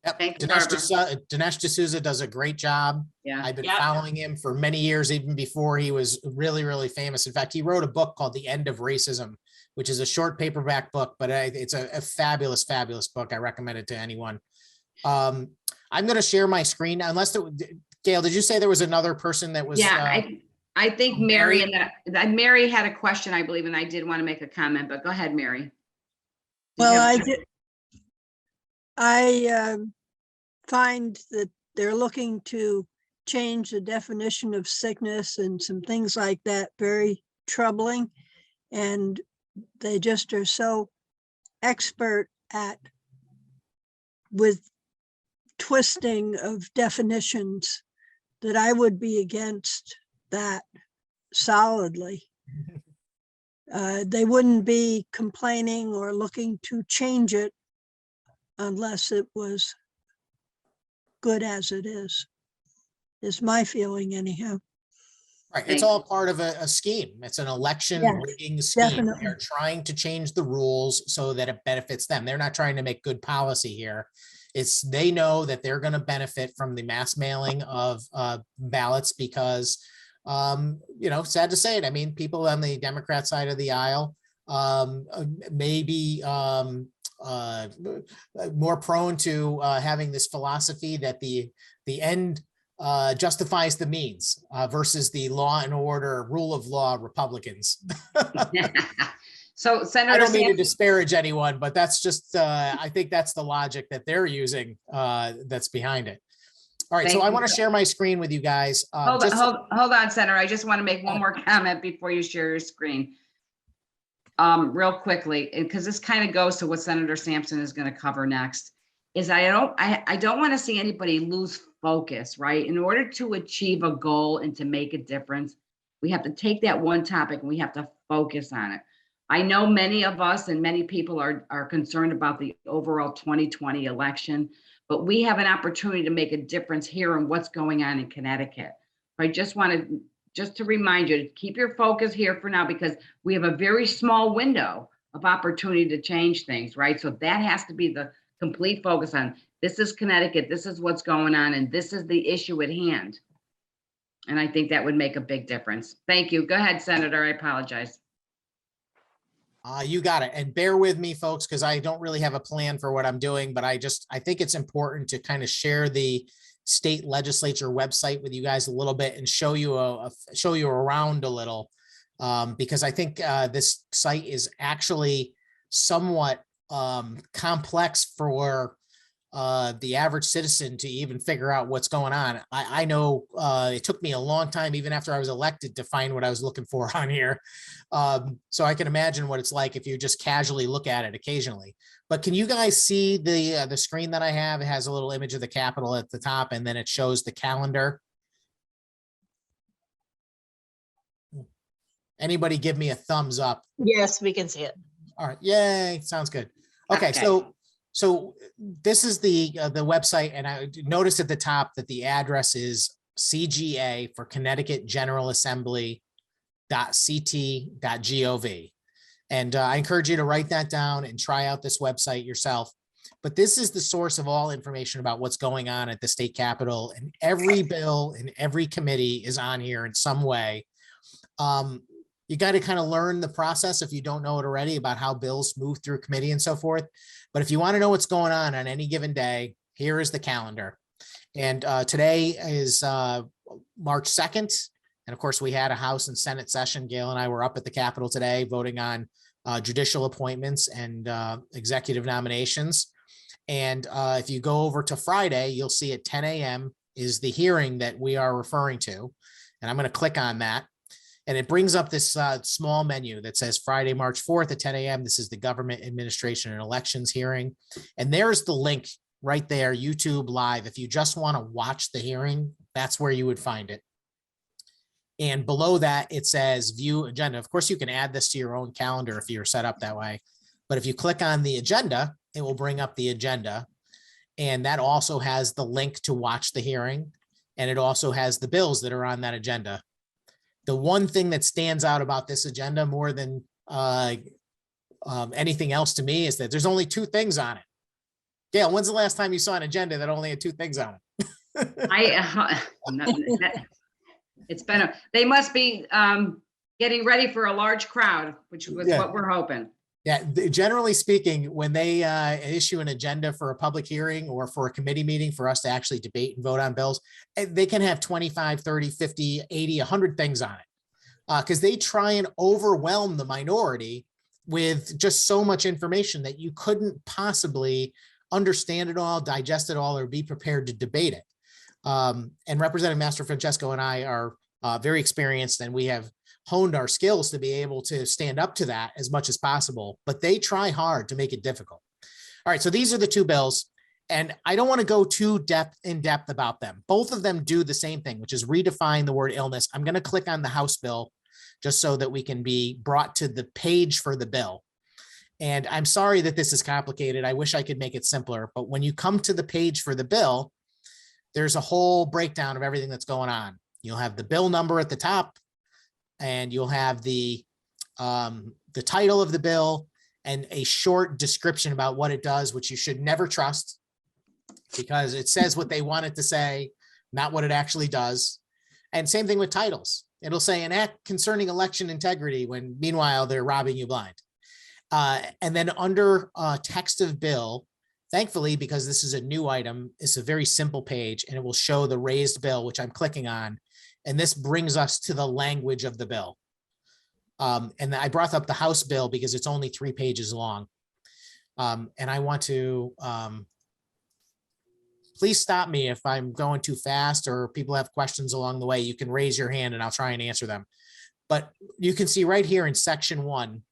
Yep. Thank you, Dinesh D'Souza does a great job. Yeah. I've been following him for many years, even before he was really, really famous. In fact, he wrote a book called The End of Racism, which is a short paperback book, but it's a fabulous, fabulous book. I recommend it to anyone. I'm going to share my screen unless Gail, did you say there was another person that was? Yeah, I think Mary and that Mary had a question, I believe, and I did want to make a comment, but go ahead, Mary. Well, I find that they're looking to change the definition of sickness and some things like that very troubling. And they just are so expert with twisting of definitions that I would be against that solidly. They wouldn't be complaining or looking to change it unless it was good as it is my feeling anyhow. Right, it's all part of a scheme. It's an election rigging scheme. Definitely. They're trying to change the rules so that it benefits them. They're not trying to make good policy here. They know that they're going to benefit from the mass mailing of ballots because, sad to say it, I mean, people on the Democrat side of the aisle may be more prone to having this philosophy that the end justifies the means versus the law and order, rule of law Republicans. So Senator, I don't mean to disparage anyone, but that's just, I think that's the logic that they're using that's behind it. All right, so I want to share my screen with you guys. Hold on, Senator. I just want to make one more comment before you share your screen. Real quickly, because this kind of goes to what Senator Sampson is going to cover next, is I don't want to see anybody lose focus, right? In order to achieve a goal and to make a difference, we have to take that one topic and we have to focus on it. I know many of us and many people are concerned about the overall 2020 election, but we have an opportunity to make a difference here in what's going on in Connecticut. I just wanted to remind you to keep your focus here for now, because we have a very small window of opportunity to change things, right? So that has to be the complete focus on, this is Connecticut, this is what's going on, and this is the issue at hand. And I think that would make a big difference. Thank you. Go ahead, Senator. I apologize. You got it. And bear with me, folks, because I don't really have a plan for what I'm doing, but I think it's important to kind of share the state legislature website with you guys a little bit and show you around a little, because I think this site is actually somewhat complex for the average citizen to even figure out what's going on. I know it took me a long time, even after I was elected, to find what I was looking for on here. So I can imagine what it's like if you just casually look at it occasionally. But can you guys see the screen that I have? It has a little image of the Capitol at the top, and then it shows the calendar. Anybody give me a thumbs up? Yes, we can see it. All right, yay, sounds good. Okay, so So this is the website, and I noticed at the top that the address is CGA for Connecticut General Assembly.ct.gov. And I encourage you to write that down and try out this website yourself. But this is the source of all information about what's going on at the state capitol, and every bill and every committee is on here in some way. You got to kind of learn the process if you don't know it already about how bills move through committee and so forth. But if you want to know what's going on any given day, here is the calendar. And today is March 2nd. And of course, we had a House and Senate session. Gale and I were up at the Capitol today voting on judicial appointments and executive nominations. And if you go over to Friday, you'll see at 10 a.m. is the hearing that we are referring to. And I'm going to click on that. And it brings up this small menu that says Friday, March 4th at 10 a.m. This is the Government Administration and Elections hearing. And there's the link right there, YouTube Live. If you just want to watch the hearing, that's where you would find it. And below that, it says view agenda. Of course, you can add this to your own calendar if you're set up that way. But if you click on the agenda, it will bring up the agenda. And that also has the link to watch the hearing. And it also has the bills that are on that agenda. The one thing that stands out about this agenda more than anything else to me is that there's only 2 things on it. Gale, when's the last time you saw an agenda that only had 2 things on it? It's been they must be getting ready for a large crowd, which was what we're hoping. Yeah, generally speaking, when they issue an agenda for a public hearing or for a committee meeting for us to actually debate and vote on bills, they can have 25, 30, 50, 80, 100 things on it because they try and overwhelm the minority with just so much information that you couldn't possibly understand it all, digest it all, or be prepared to debate it. And Representative Mastrofrancesco and I are very experienced, and we have honed our skills to be able to stand up to that as much as possible, but they try hard to make it difficult. All right, so these are the 2 bills, and I don't want to go too in depth about them. Both of them do the same thing, which is redefine the word illness. I'm going to click on the House bill just so that we can be brought to the page for the bill. And I'm sorry that this is complicated. I wish I could make it simpler, but when you come to the page for the bill, there's a whole breakdown of everything that's going on. You'll have the bill number at the top, and you'll have the title of the bill and a short description about what it does, which you should never trust because it says what they want it to say, not what it actually does. And same thing with titles. It'll say an act concerning election integrity when meanwhile they're robbing you blind. And then under text of bill, thankfully, because this is a new item, it's a very simple page and it will show the raised bill, which I'm clicking on. And this brings us to the language of the bill. And I brought up the House bill because it's only 3 pages long. And I want to, please stop me if I'm going too fast or people have questions along the way. You can raise your hand and I'll try and answer them. But you can see right here in section 1,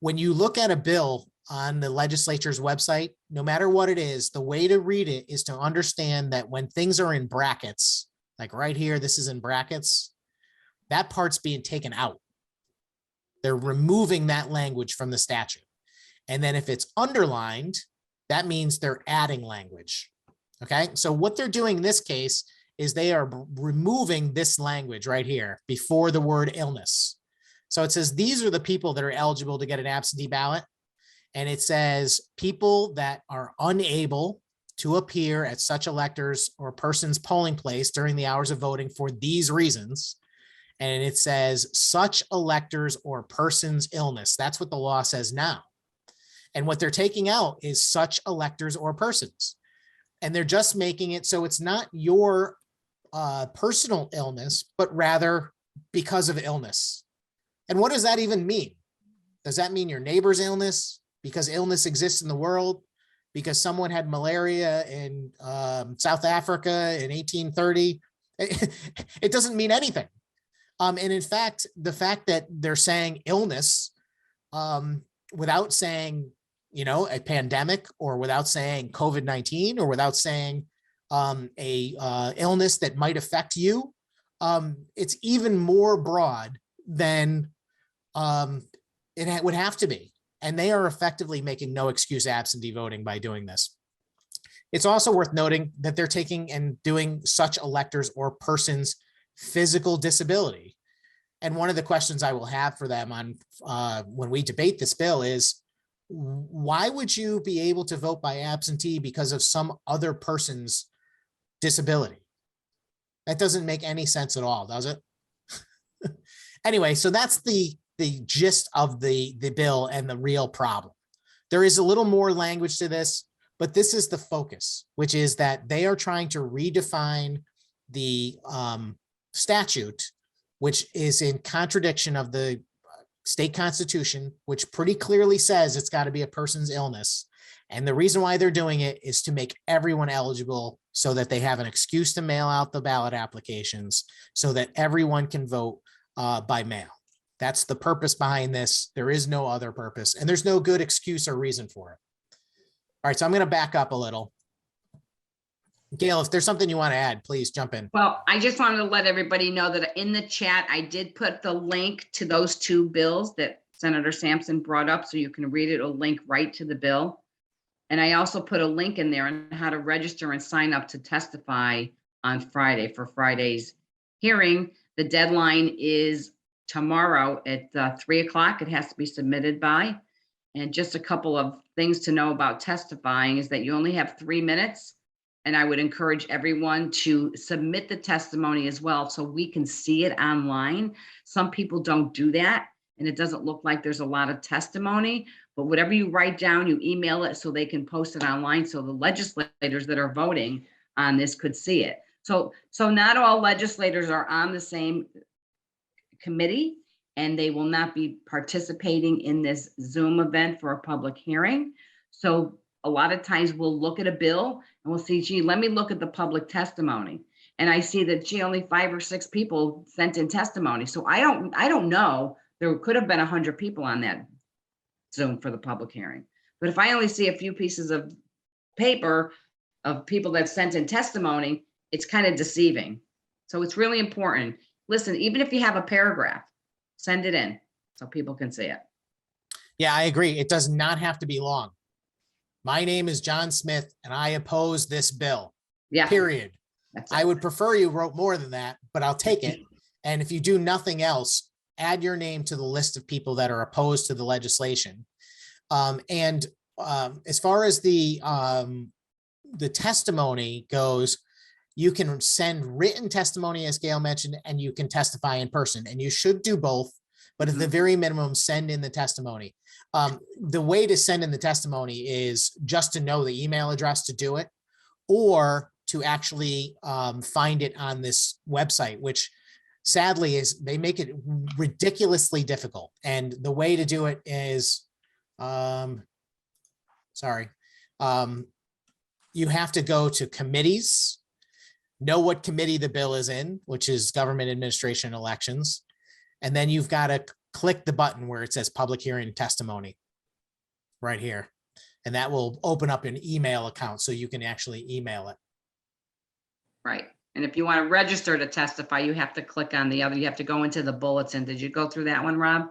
when you look at a bill on the legislature's website, no matter what it is, the way to read it is to understand that when things are in brackets, like right here, this is in brackets, that part's being taken out. They're removing that language from the statute. And then if it's underlined, that means they're adding language. Okay, so what they're doing in this case is they are removing this language right here before the word illness. So it says these are the people that are eligible to get an absentee ballot. And it says people that are unable to appear at such electors or person's polling place during the hours of voting for these reasons. And it says such electors or person's illness. That's what the law says now. And what they're taking out is such electors or persons. And they're just making it so it's not your personal illness, but rather because of illness. And what does that even mean? Does that mean your neighbor's illness? Because illness exists in the world? Because someone had malaria in South Africa in 1830? It doesn't mean anything. And in fact, the fact that they're saying illness without saying, you know, a pandemic, or without saying COVID-19, or without saying a illness that might affect you, it's even more broad than it would have to be. And they are effectively making no excuse absentee voting by doing this. It's also worth noting that they're taking and doing such electors or persons' physical disability. And one of the questions I will have for them on when we debate this bill is, why would you be able to vote by absentee because of some other person's disability? That doesn't make any sense at all, does it? Anyway, so that's the gist of the bill and the real problem. There is a little more language to this, but this is the focus, which is that they are trying to redefine the statute, which is in contradiction of the state constitution, which pretty clearly says it's got to be a person's illness. And the reason why they're doing it is to make everyone eligible so that they have an excuse to mail out the ballot applications so that everyone can vote by mail. That's the purpose behind this. There is no other purpose, and there's no good excuse or reason for it. All right, so I'm going to back up a little. Gale, if there's something you want to add, please jump in. Well, I just wanted to let everybody know that in the chat, I did put the link to those two bills that Senator Sampson brought up, so you can read it. It'll link right to the bill. And I also put a link in there on how to register and sign up to testify on Friday for Friday's hearing. The deadline is tomorrow at 3 o'clock. It has to be submitted by. And just a couple of things to know about testifying is that you only have 3 minutes. And I would encourage everyone to submit the testimony as well so we can see it online. Some people don't do that, and it doesn't look like there's a lot of testimony, but whatever you write down, you email it so they can post it online so the legislators that are voting on this could see it. So not all legislators are on the same committee, and they will not be participating in this Zoom event for a public hearing. So a lot of times we'll look at a bill and we'll see, gee, let me look at the public testimony. And I see that, gee, only 5 or 6 people sent in testimony. So I don't know, there could have been 100 people on that Zoom for the public hearing. But if I only see a few pieces of paper of people that sent in testimony, it's kind of deceiving. So it's really important. Listen, even if you have a paragraph, send it in so people can see it. Yeah, I agree. It does not have to be long. My name is John Smith and I oppose this bill. Yeah. Period. That's I it. would prefer you wrote more than that, but I'll take it. And if you do nothing else, add your name to the list of people that are opposed to the legislation. As far as the testimony goes, you can send written testimony, as Gale mentioned, and you can testify in person, and you should do both. But at the very minimum, send in the testimony. The way to send in the testimony is just to know the email address to do it, or to actually find it on this website, which sadly is, they make it ridiculously difficult. And the way to do it is, you have to go to committees, know what committee the bill is in, which is government administration and elections. And then you've got to click the button where it says public hearing testimony right here. And that will open up an email account so you can actually email it. Right. And if you want to register to testify, you have to click on the other, you have to go into the bulletin. Did you go through that one, Rob?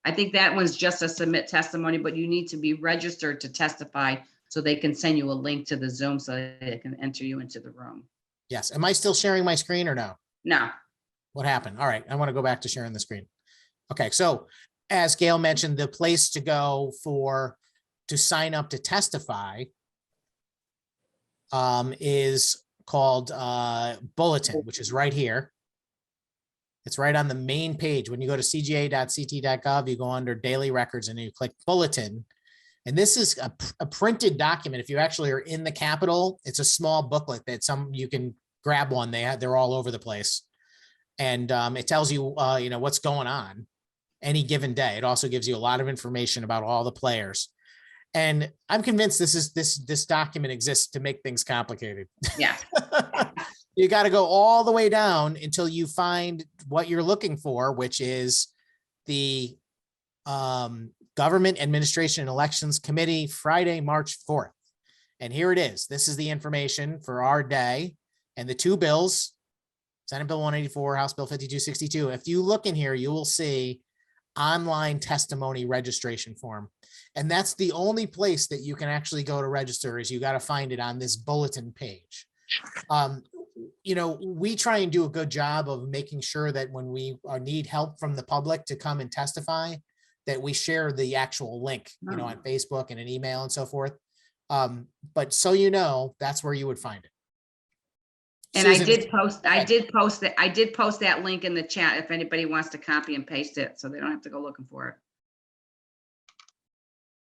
I think that one's just a submit testimony, but you need to be registered to testify so they can send you a link to the Zoom so they can enter you into the room. Yes. Am I still sharing my screen or no? No. What happened? All right. I want to go back to sharing the screen. Okay. So as Gale mentioned, the place to go to sign up to testify is called Bulletin, which is right here. It's right on the main page. When you go to cga.ct.gov, you go under daily records and you click Bulletin. And this is a printed document. If you actually are in the Capitol, it's a small booklet that you can grab one. They're all over the place. And it tells you, what's going on any given day. It also gives you a lot of information about all the players. And I'm convinced this document exists to make things complicated. Yeah. You got to go all the way down until you find what you're looking for, which is the Government Administration and Elections Committee, Friday, March 4th. And here it is. This is the information for our day and the two bills, Senate Bill 184, House Bill 5262. If you look in here, you will see online testimony registration form. And that's the only place that you can actually go to register, is you got to find it on this bulletin page. You know, we try and do a good job of making sure that when we need help from the public to come and testify, that we share the actual link, you know, on Facebook and an email and so forth. But so you know, that's where you would find it. And Susan, I did post that link in the chat if anybody wants to copy and paste it, so they don't have to go looking for it.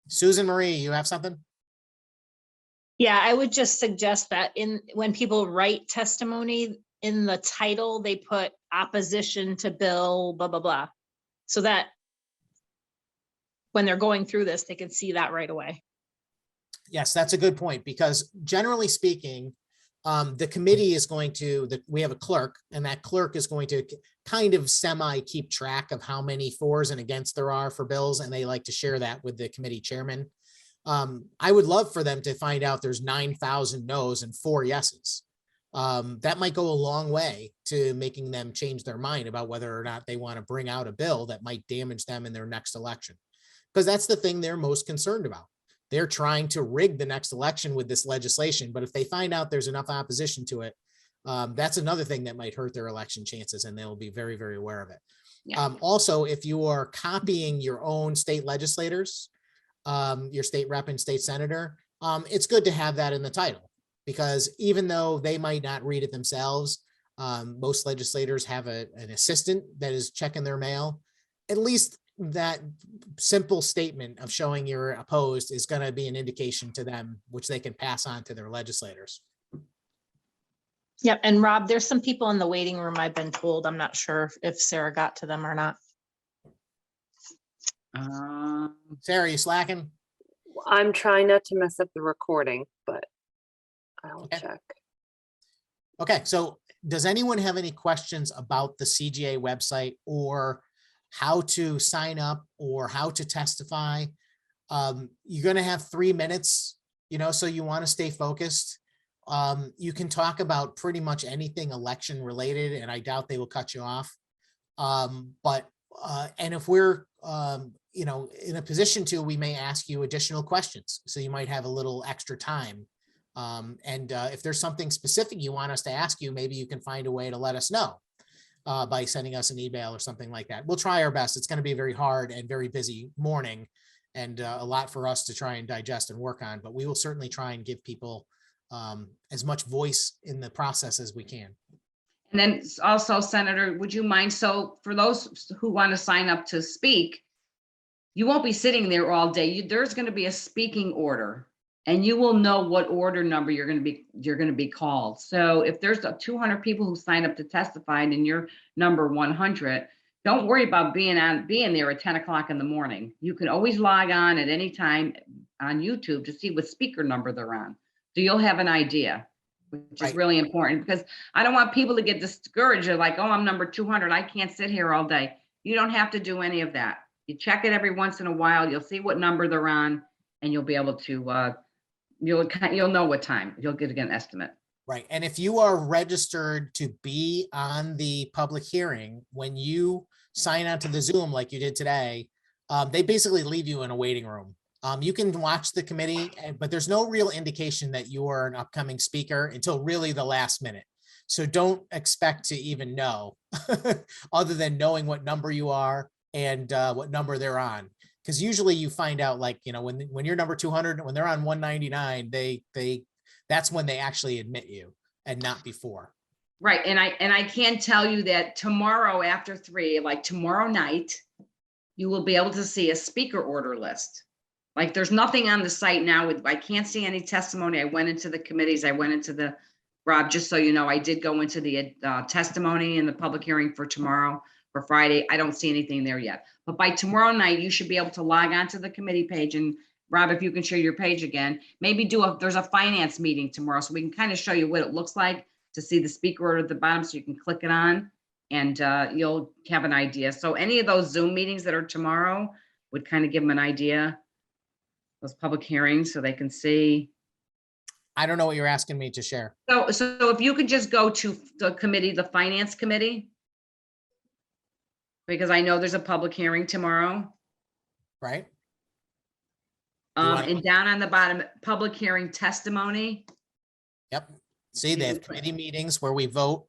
Susan Marie, you have something? Yeah, I would just suggest that when people write testimony, in the title, they put opposition to bill, blah, blah, blah. So that when they're going through this, they can see that right away. Yes, that's a good point, because generally speaking, the committee is going to, we have a clerk, and that clerk is going to kind of semi keep track of how many fors and against there are for bills, and they like to share that with the committee chairman. I would love for them to find out there's 9,000 no's and 4 yeses. That might go a long way to making them change their mind about whether or not they want to bring out a bill that might damage them in their next election, because that's the thing they're most concerned about. They're trying to rig the next election with this legislation, but if they find out there's enough opposition to it, that's another thing that might hurt their election chances, and they'll be very, very aware of it. Yeah. Also, if you are copying your own state legislators, your state rep and state senator, it's good to have that in the title, because even though they might not read it themselves, most legislators have an assistant that is checking their mail. At least that simple statement of showing you're opposed is going to be an indication to them, which they can pass on to their legislators. Yep. And Rob, there's some people in the waiting room, I've been told. I'm not sure if Sarah got to them or not. Sarah, you slacking? I'm trying not to mess up the recording, but I'll check. Okay, so does anyone have any questions about the CGA website, or how to sign up, or how to testify? You're going to have 3 minutes, you know, so you want to stay focused. You can talk about pretty much anything election related, and I doubt they will cut you off. And if we're, you know, in a position to, we may ask you additional questions. So you might have a little extra time. If there's something specific you want us to ask you, maybe you can find a way to let us know by sending us an email or something like that. We'll try our best. It's going to be a very hard and very busy morning, and a lot for us to try and digest and work on, but we will certainly try and give people as much voice in the process as we can. And then also, Senator, would you mind, so for those who want to sign up to speak, you won't be sitting there all day. There's going to be a speaking order, and you will know what order number you're going to be called. So if there's 200 people who sign up to testify and you're number 100, don't worry about being there at 10 o'clock in the morning. You can always log on at any time on YouTube to see what speaker number they're on. So you'll have an idea, which is really important, because I don't want people to get discouraged. They're like, oh, I'm number 200. I can't sit here all day. You don't have to do any of that. You check it every once in a while. You'll see what number they're on, and you'll be able to, you'll know what time. You'll get an estimate. Right. And if you are registered to be on the public hearing, when you sign on to the Zoom like you did today, they basically leave you in a waiting room. You can watch the committee, but there's no real indication that you are an upcoming speaker until really the last minute. So don't expect to even know other than knowing what number you are and what number they're on. Because usually you find out, like, you know, when you're number 200, when they're on 199, that's when they actually admit you, and not before. Right. And I can tell you that tomorrow after 3, like tomorrow night, you will be able to see a speaker order list. Like, there's nothing on the site now. I can't see any testimony. I went into the committees. I went into the, Rob, just so you know, I did go into the testimony in the public hearing for tomorrow, for Friday. I don't see anything there yet. But by tomorrow night, you should be able to log on to the committee page. And Rob, if you can share your page again, maybe there's a finance meeting tomorrow, so we can kind of show you what it looks like to see the speaker order at the bottom, so you can click it on, and you'll have an idea. So any of those Zoom meetings that are tomorrow would kind of give them an idea, those public hearings, so they can see. I don't know what you're asking me to share. So if you could just go to the committee, the finance committee. because I know there's a public hearing tomorrow. right? You want- And down on the bottom, public hearing testimony. Yep. See, they have committee meetings where we vote.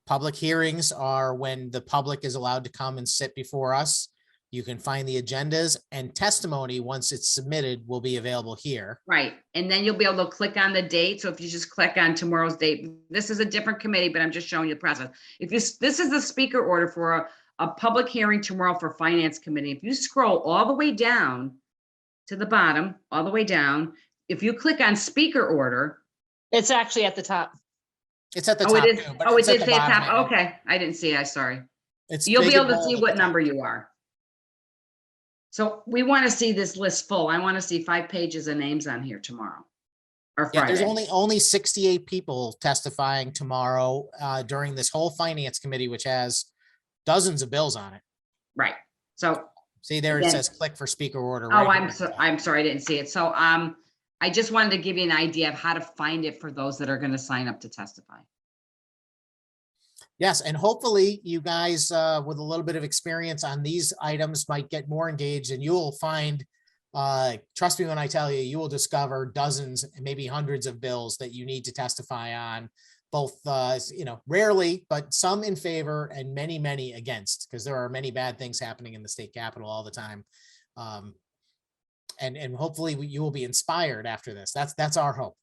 Public hearings are when the public is allowed to come and sit before us. You can find the agendas, and testimony, once it's submitted, will be available here. Right, and then you'll be able to click on the date. So if you just click on tomorrow's date, this is a different committee, but I'm just showing you the process. If this is the speaker order for a public hearing tomorrow for Finance Committee. If you scroll all the way down to the bottom, all the way down, if you click on speaker order. It's actually at the top. It's at the Oh, top. it is. too, but Oh, it it's at did the say bottom, top. Amy. Okay, I didn't see. I'm sorry. It's You'll be big and able to bold see at what the top. number you are. So we want to see this list full. I want to see 5 pages of names on here tomorrow or Yeah, Friday. there's only 68 people testifying tomorrow during this whole finance committee, which has dozens of bills on it. Right. So, See there, it Again- says click for speaker order. oh, right here. I'm sorry, I didn't see it. So, I just wanted to give you an idea of how to find it for those that are going to sign up to testify. Yes, and hopefully you guys with a little bit of experience on these items might get more engaged, and you will find, trust me when I tell you, you will discover dozens, maybe hundreds of bills that you need to testify on, both, rarely, but some in favor and many, many against, because there are many bad things happening in the state capitol all the time. And hopefully you will be inspired after this. That's our hope.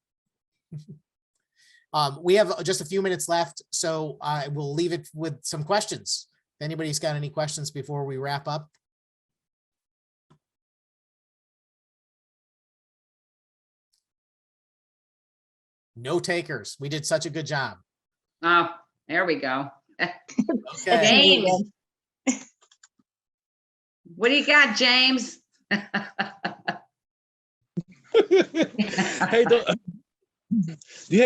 We have just a few minutes left, so I will leave it with some questions. If anybody's got any questions before we wrap up. No takers. We did such a good job. Oh, there we go. Okay. James. What do you got, James? Hey,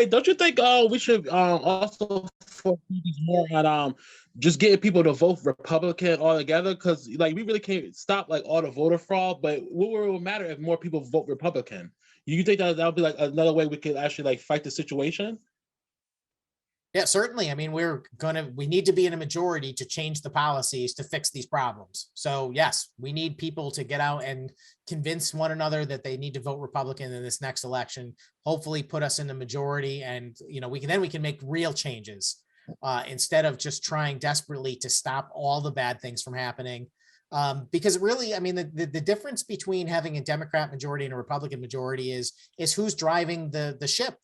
don't you think we should also focus more on just getting people to vote Republican altogether? Because like we really can't stop like all the voter fraud, but what will it matter if more people vote Republican? You think that would be like another way we could actually like fight the situation? Yeah, certainly. I mean, we need to be in a majority to change the policies to fix these problems. So yes, we need people to get out and convince one another that they need to vote Republican in this next election, hopefully put us in the majority, and we can make real changes instead of just trying desperately to stop all the bad things from happening. Because really, I mean, the difference between having a Democrat majority and a Republican majority is who's driving the ship.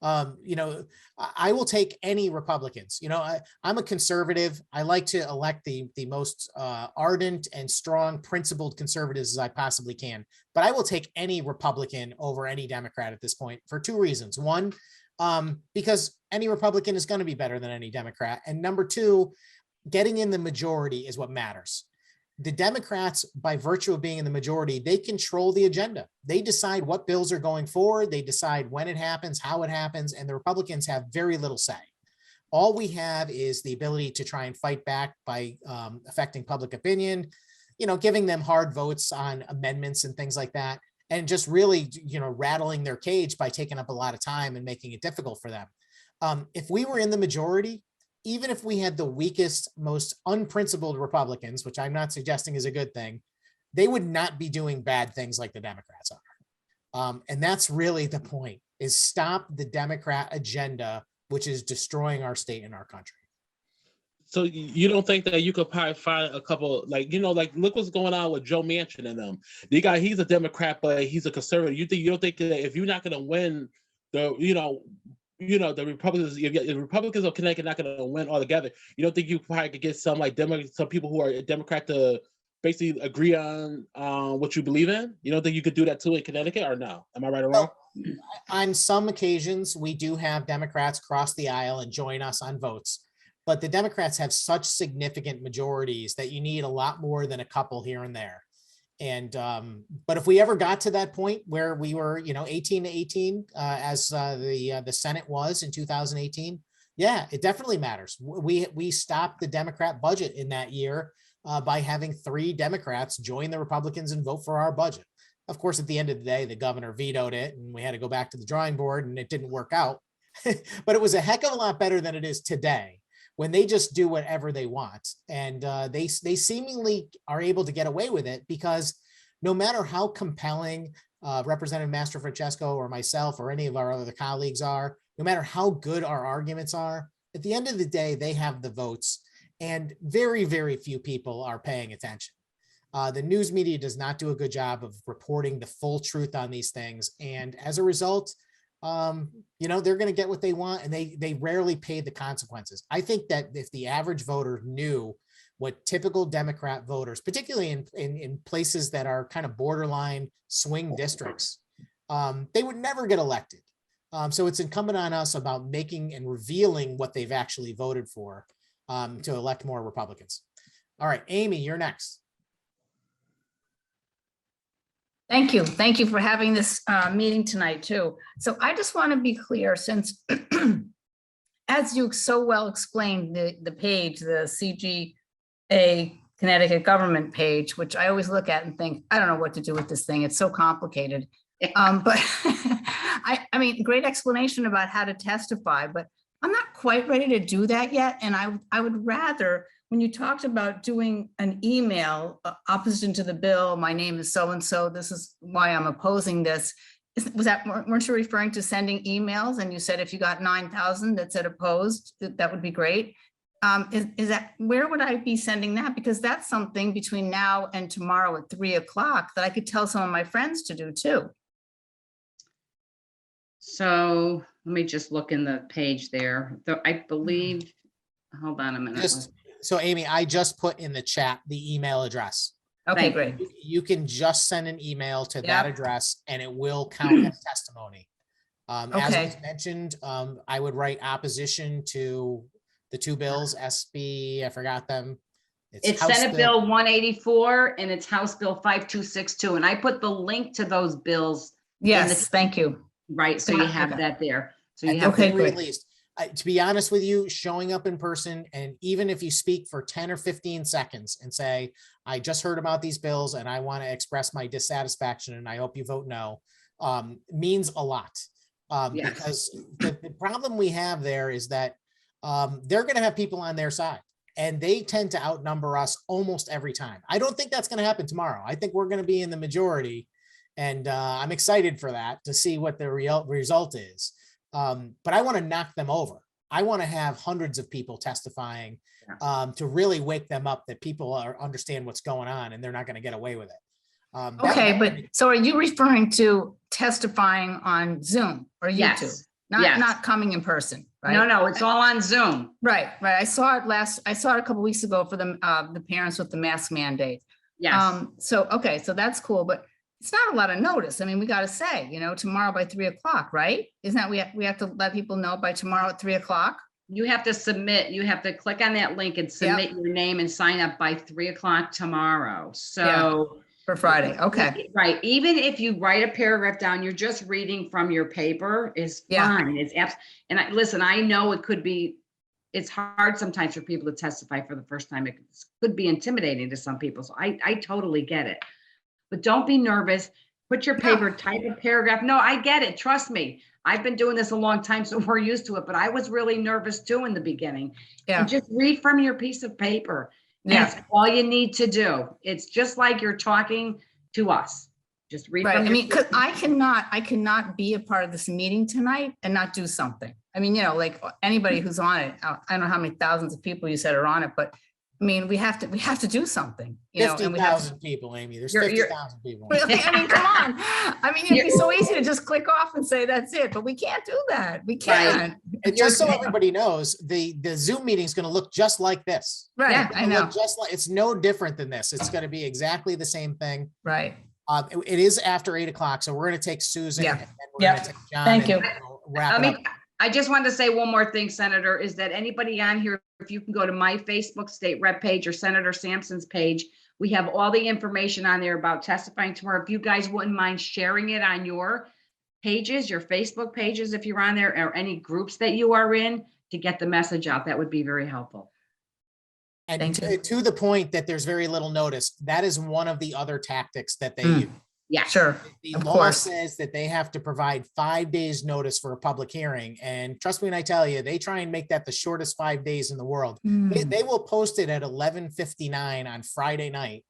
I will take any Republicans. I'm a conservative. I like to elect the most ardent and strong principled conservatives as I possibly can. But I will take any Republican over any Democrat at this point for 2 reasons. One, because any Republican is going to be better than any Democrat. And number 2, getting in the majority is what matters. The Democrats, by virtue of being in the majority, they control the agenda. They decide what bills are going forward. They decide when it happens, how it happens, and the Republicans have very little say. All we have is the ability to try and fight back by affecting public opinion, giving them hard votes on amendments and things like that, and just really, rattling their cage by taking up a lot of time and making it difficult for them. If we were in the majority, even if we had the weakest, most unprincipled Republicans, which I'm not suggesting is a good thing, they would not be doing bad things like the Democrats are. And that's really the point, is stop the Democrat agenda, which is destroying our state and our country. So you don't think that you could probably find a couple, look what's going on with Joe Manchin and them. He's a Democrat, but he's a conservative. You don't think that if you're not going to win the Republicans of Connecticut not going to win altogether, you don't think you probably could get some some people who are Democrat to basically agree on what you believe in? You don't think you could do that too in Connecticut, or no? Am I right or wrong? On some occasions, we do have Democrats cross the aisle and join us on votes, but the Democrats have such significant majorities that you need a lot more than a couple here and there. And but if we ever got to that point where we were, 18-18, as the Senate was in 2018, yeah, it definitely matters. We stopped the Democrat budget in that year by having 3 Democrats join the Republicans and vote for our budget. Of course, at the end of the day, the governor vetoed it, and we had to go back to the drawing board, and it didn't work out. But it was a heck of a lot better than it is today, when they just do whatever they want. And they seemingly are able to get away with it because no matter how compelling Representative Mastrofrancesco or myself or any of our other colleagues are, no matter how good our arguments are, at the end of the day, they have the votes, and very, very few people are paying attention. The news media does not do a good job of reporting the full truth on these things. And as a result, you know, they're going to get what they want, and they rarely pay the consequences. I think that if the average voter knew what typical Democrat voters, particularly in places that are kind of borderline swing districts, they would never get elected. So it's incumbent on us about making and revealing what they've actually voted for to elect more Republicans. All right, Amy, you're next. Thank you. Thank you for having this meeting tonight too. So I just want to be clear, since as you so well explained, the page, the CGA Connecticut government page, which I always look at and think, I don't know what to do with this thing. It's so complicated. But I mean, great explanation about how to testify, but I'm not quite ready to do that yet. And I would rather, when you talked about doing an email opposition to the bill, my name is so-and-so, this is why I'm opposing this. Weren't you referring to sending emails? And you said if you got 9,000 that said opposed, that would be great. Is that, where would I be sending that? Because that's something between now and tomorrow at 3 o'clock that I could tell some of my friends to do too. So let me just look in the page there. I believe, hold on a minute. So Amy, I just put in the chat the email address. Okay, great. You can just send an email to that address and it will count as testimony. As was mentioned, I would write opposition to the two bills, SB, I forgot them. It's Senate Bill 184 and it's House Bill 5262. And I put the link to those bills. Yes, thank you. Right, so you have that there. So you have at least, to be honest with you, showing up in person, and even if you speak for 10 or 15 seconds and say, I just heard about these bills and I want to express my dissatisfaction and I hope you vote no, means a lot. Because the problem we have there is that they're going to have people on their side and they tend to outnumber us almost every time. I don't think that's going to happen tomorrow. I think we're going to be in the majority. And I'm excited for that, to see what the result is. But I want to knock them over. I want to have hundreds of people testifying to really wake them up that people understand what's going on and they're not going to get away with it. Okay, but so are you referring to testifying on Zoom or YouTube? Not coming in person, right? No, it's all on Zoom. Right. I saw it a couple weeks ago for the parents with the mask mandate. Yes. So that's cool, but it's not a lot of notice. I mean, we got to say, you know, tomorrow by 3 o'clock, right? Isn't that we have to let people know by tomorrow at 3 o'clock? You have to submit, you have to click on that link and submit your name and sign up by 3 o'clock tomorrow. So for Friday. Okay. Right. Even if you write a paragraph down, you're just reading from your paper is fine. It's and listen, I know it's hard sometimes for people to testify for the first time. It could be intimidating to some people. So I totally get it. But don't be nervous. Put your paper, type a paragraph. No, I get it. Trust me. I've been doing this a long time, so we're used to it. But I was really nervous too in the beginning. And just read from your piece of paper. That's all you need to do. It's just like you're talking to us. Just read. Right. I mean, because I cannot be a part of this meeting tonight and not do something. I mean, you know, like anybody who's on it. I don't know how many thousands of people you said are on it, but I mean, we have to do something, you know. 50,000 people, Amy. There's 50,000 people. I mean, come on. I mean, it'd be so easy to just click off and say that's it, but we can't do that. We can't. And just so everybody knows, the Zoom meeting is going to look just like this. Right. Yeah, I know. It's no different than this. It's going to be exactly the same thing. Right. It is after 8 o'clock, so we're going to take Susan. And then we're going to take John. Thank you. Wrap it up. I just wanted to say one more thing, Senator, is that anybody on here, if you can go to my Facebook state rep page or Senator Sampson's page, we have all the information on there about testifying tomorrow. If you guys wouldn't mind sharing it on your pages, your Facebook pages, if you're on there, or any groups that you are in, to get the message out, that would be very helpful. And to the point that there's very little notice, that is one of the other tactics that they use. Yeah. Sure, The of law course. says that they have to provide 5 days notice for a public hearing. And trust me when I tell you, they try and make that the shortest 5 days in the world. They will post it at 11:59 on Friday night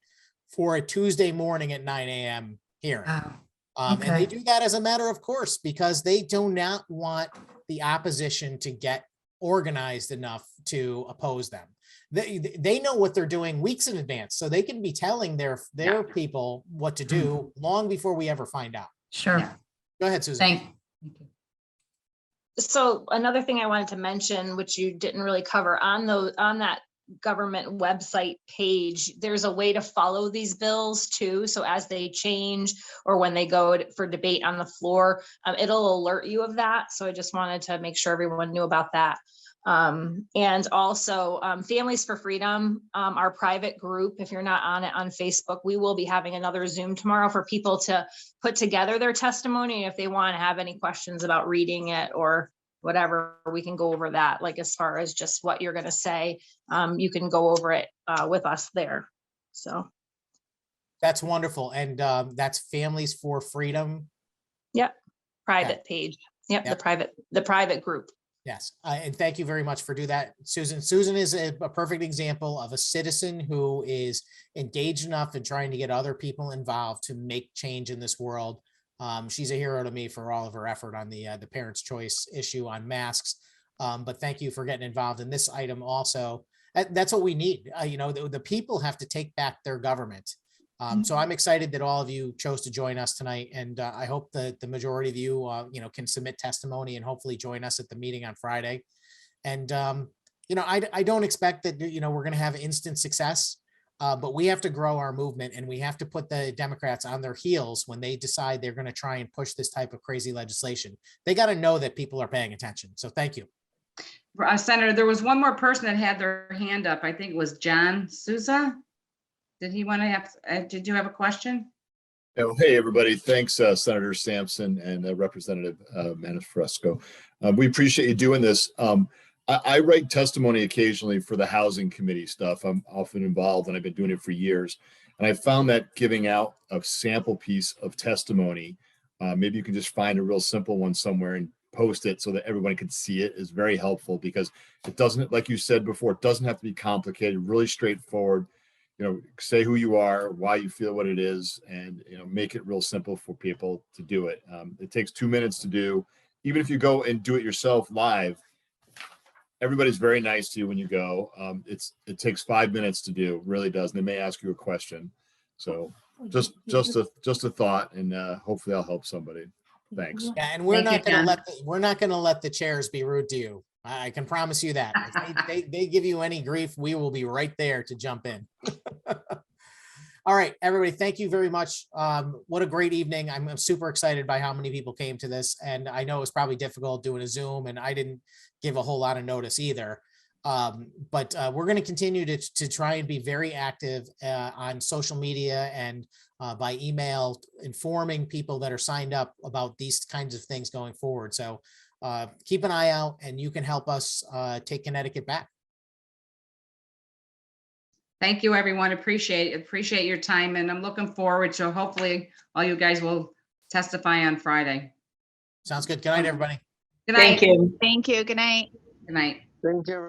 for a Tuesday morning at 9 a.m. hearing. Wow. And they Okay. do that as a matter of course, because they do not want the opposition to get organized enough to oppose them. They know what they're doing weeks in advance, so they can be telling their people what to do long before we ever find out. Sure. Go ahead, Susan. Thank you. So another thing I wanted to mention, which you didn't really cover on that government website page, there's a way to follow these bills too. So as they change or when they go for debate on the floor, it'll alert you of that. So I just wanted to make sure everyone knew about that. And also Families for Freedom, our private group, if you're not on it on Facebook, we will be having another Zoom tomorrow for people to put together their testimony. If they want to have any questions about reading it or whatever, we can go over that. Like as far as just what you're going to say, you can go over it with us there. So. That's wonderful. And that's Families for Freedom. Yep. Private page. Yep. The private group. Yes, and thank you very much for doing that, Susan. Susan is a perfect example of a citizen who is engaged enough in trying to get other people involved to make change in this world. She's a hero to me for all of her effort on the parents' choice issue on masks. But thank you for getting involved in this item also. That's what we need. The people have to take back their government. So I'm excited that all of you chose to join us tonight, and I hope that the majority of you, can submit testimony and hopefully join us at the meeting on Friday. And I don't expect that we're going to have instant success, but we have to grow our movement, and we have to put the Democrats on their heels when they decide they're going to try and push this type of crazy legislation. They got to know that people are paying attention. So thank you. Senator, there was one more person that had their hand up. I think it was John Souza. Did he want to have, did you have a question? Oh, hey, everybody. Thanks, Senator Sampson and Representative Mastrofrancesco. We appreciate you doing this. I write testimony occasionally for the Housing Committee stuff. I'm often involved, and I've been doing it for years. And I found that giving out a sample piece of testimony, maybe you can just find a real simple one somewhere and post it so that everyone can see it, is very helpful, because it doesn't, like you said before, it doesn't have to be complicated, really straightforward. Say who you are, why you feel what it is, and make it real simple for people to do it. It takes 2 minutes to do. Even if you go and do it yourself live, everybody's very nice to you when you go. It takes 5 minutes to do, really does. And they may ask you a question. So just a thought, and hopefully I'll help somebody. Thanks. Yeah, and we're not going to let the chairs be rude to you. I can promise you that. If they give you any grief, we will be right there to jump in. All right, everybody, thank you very much. What a great evening. I'm super excited by how many people came to this. And I know it's probably difficult doing a Zoom, and I didn't give a whole lot of notice either. But we're going to continue to try and be very active on social media and by email, informing people that are signed up about these kinds of things going forward. So keep an eye out, and you can help us take Connecticut back. Thank you, everyone. Appreciate your time, and I'm looking forward to hopefully all you guys will testify on Friday. Sounds good. Good night, everybody. Good night. Thank you. Thank you. Good night. Good night. Thank you.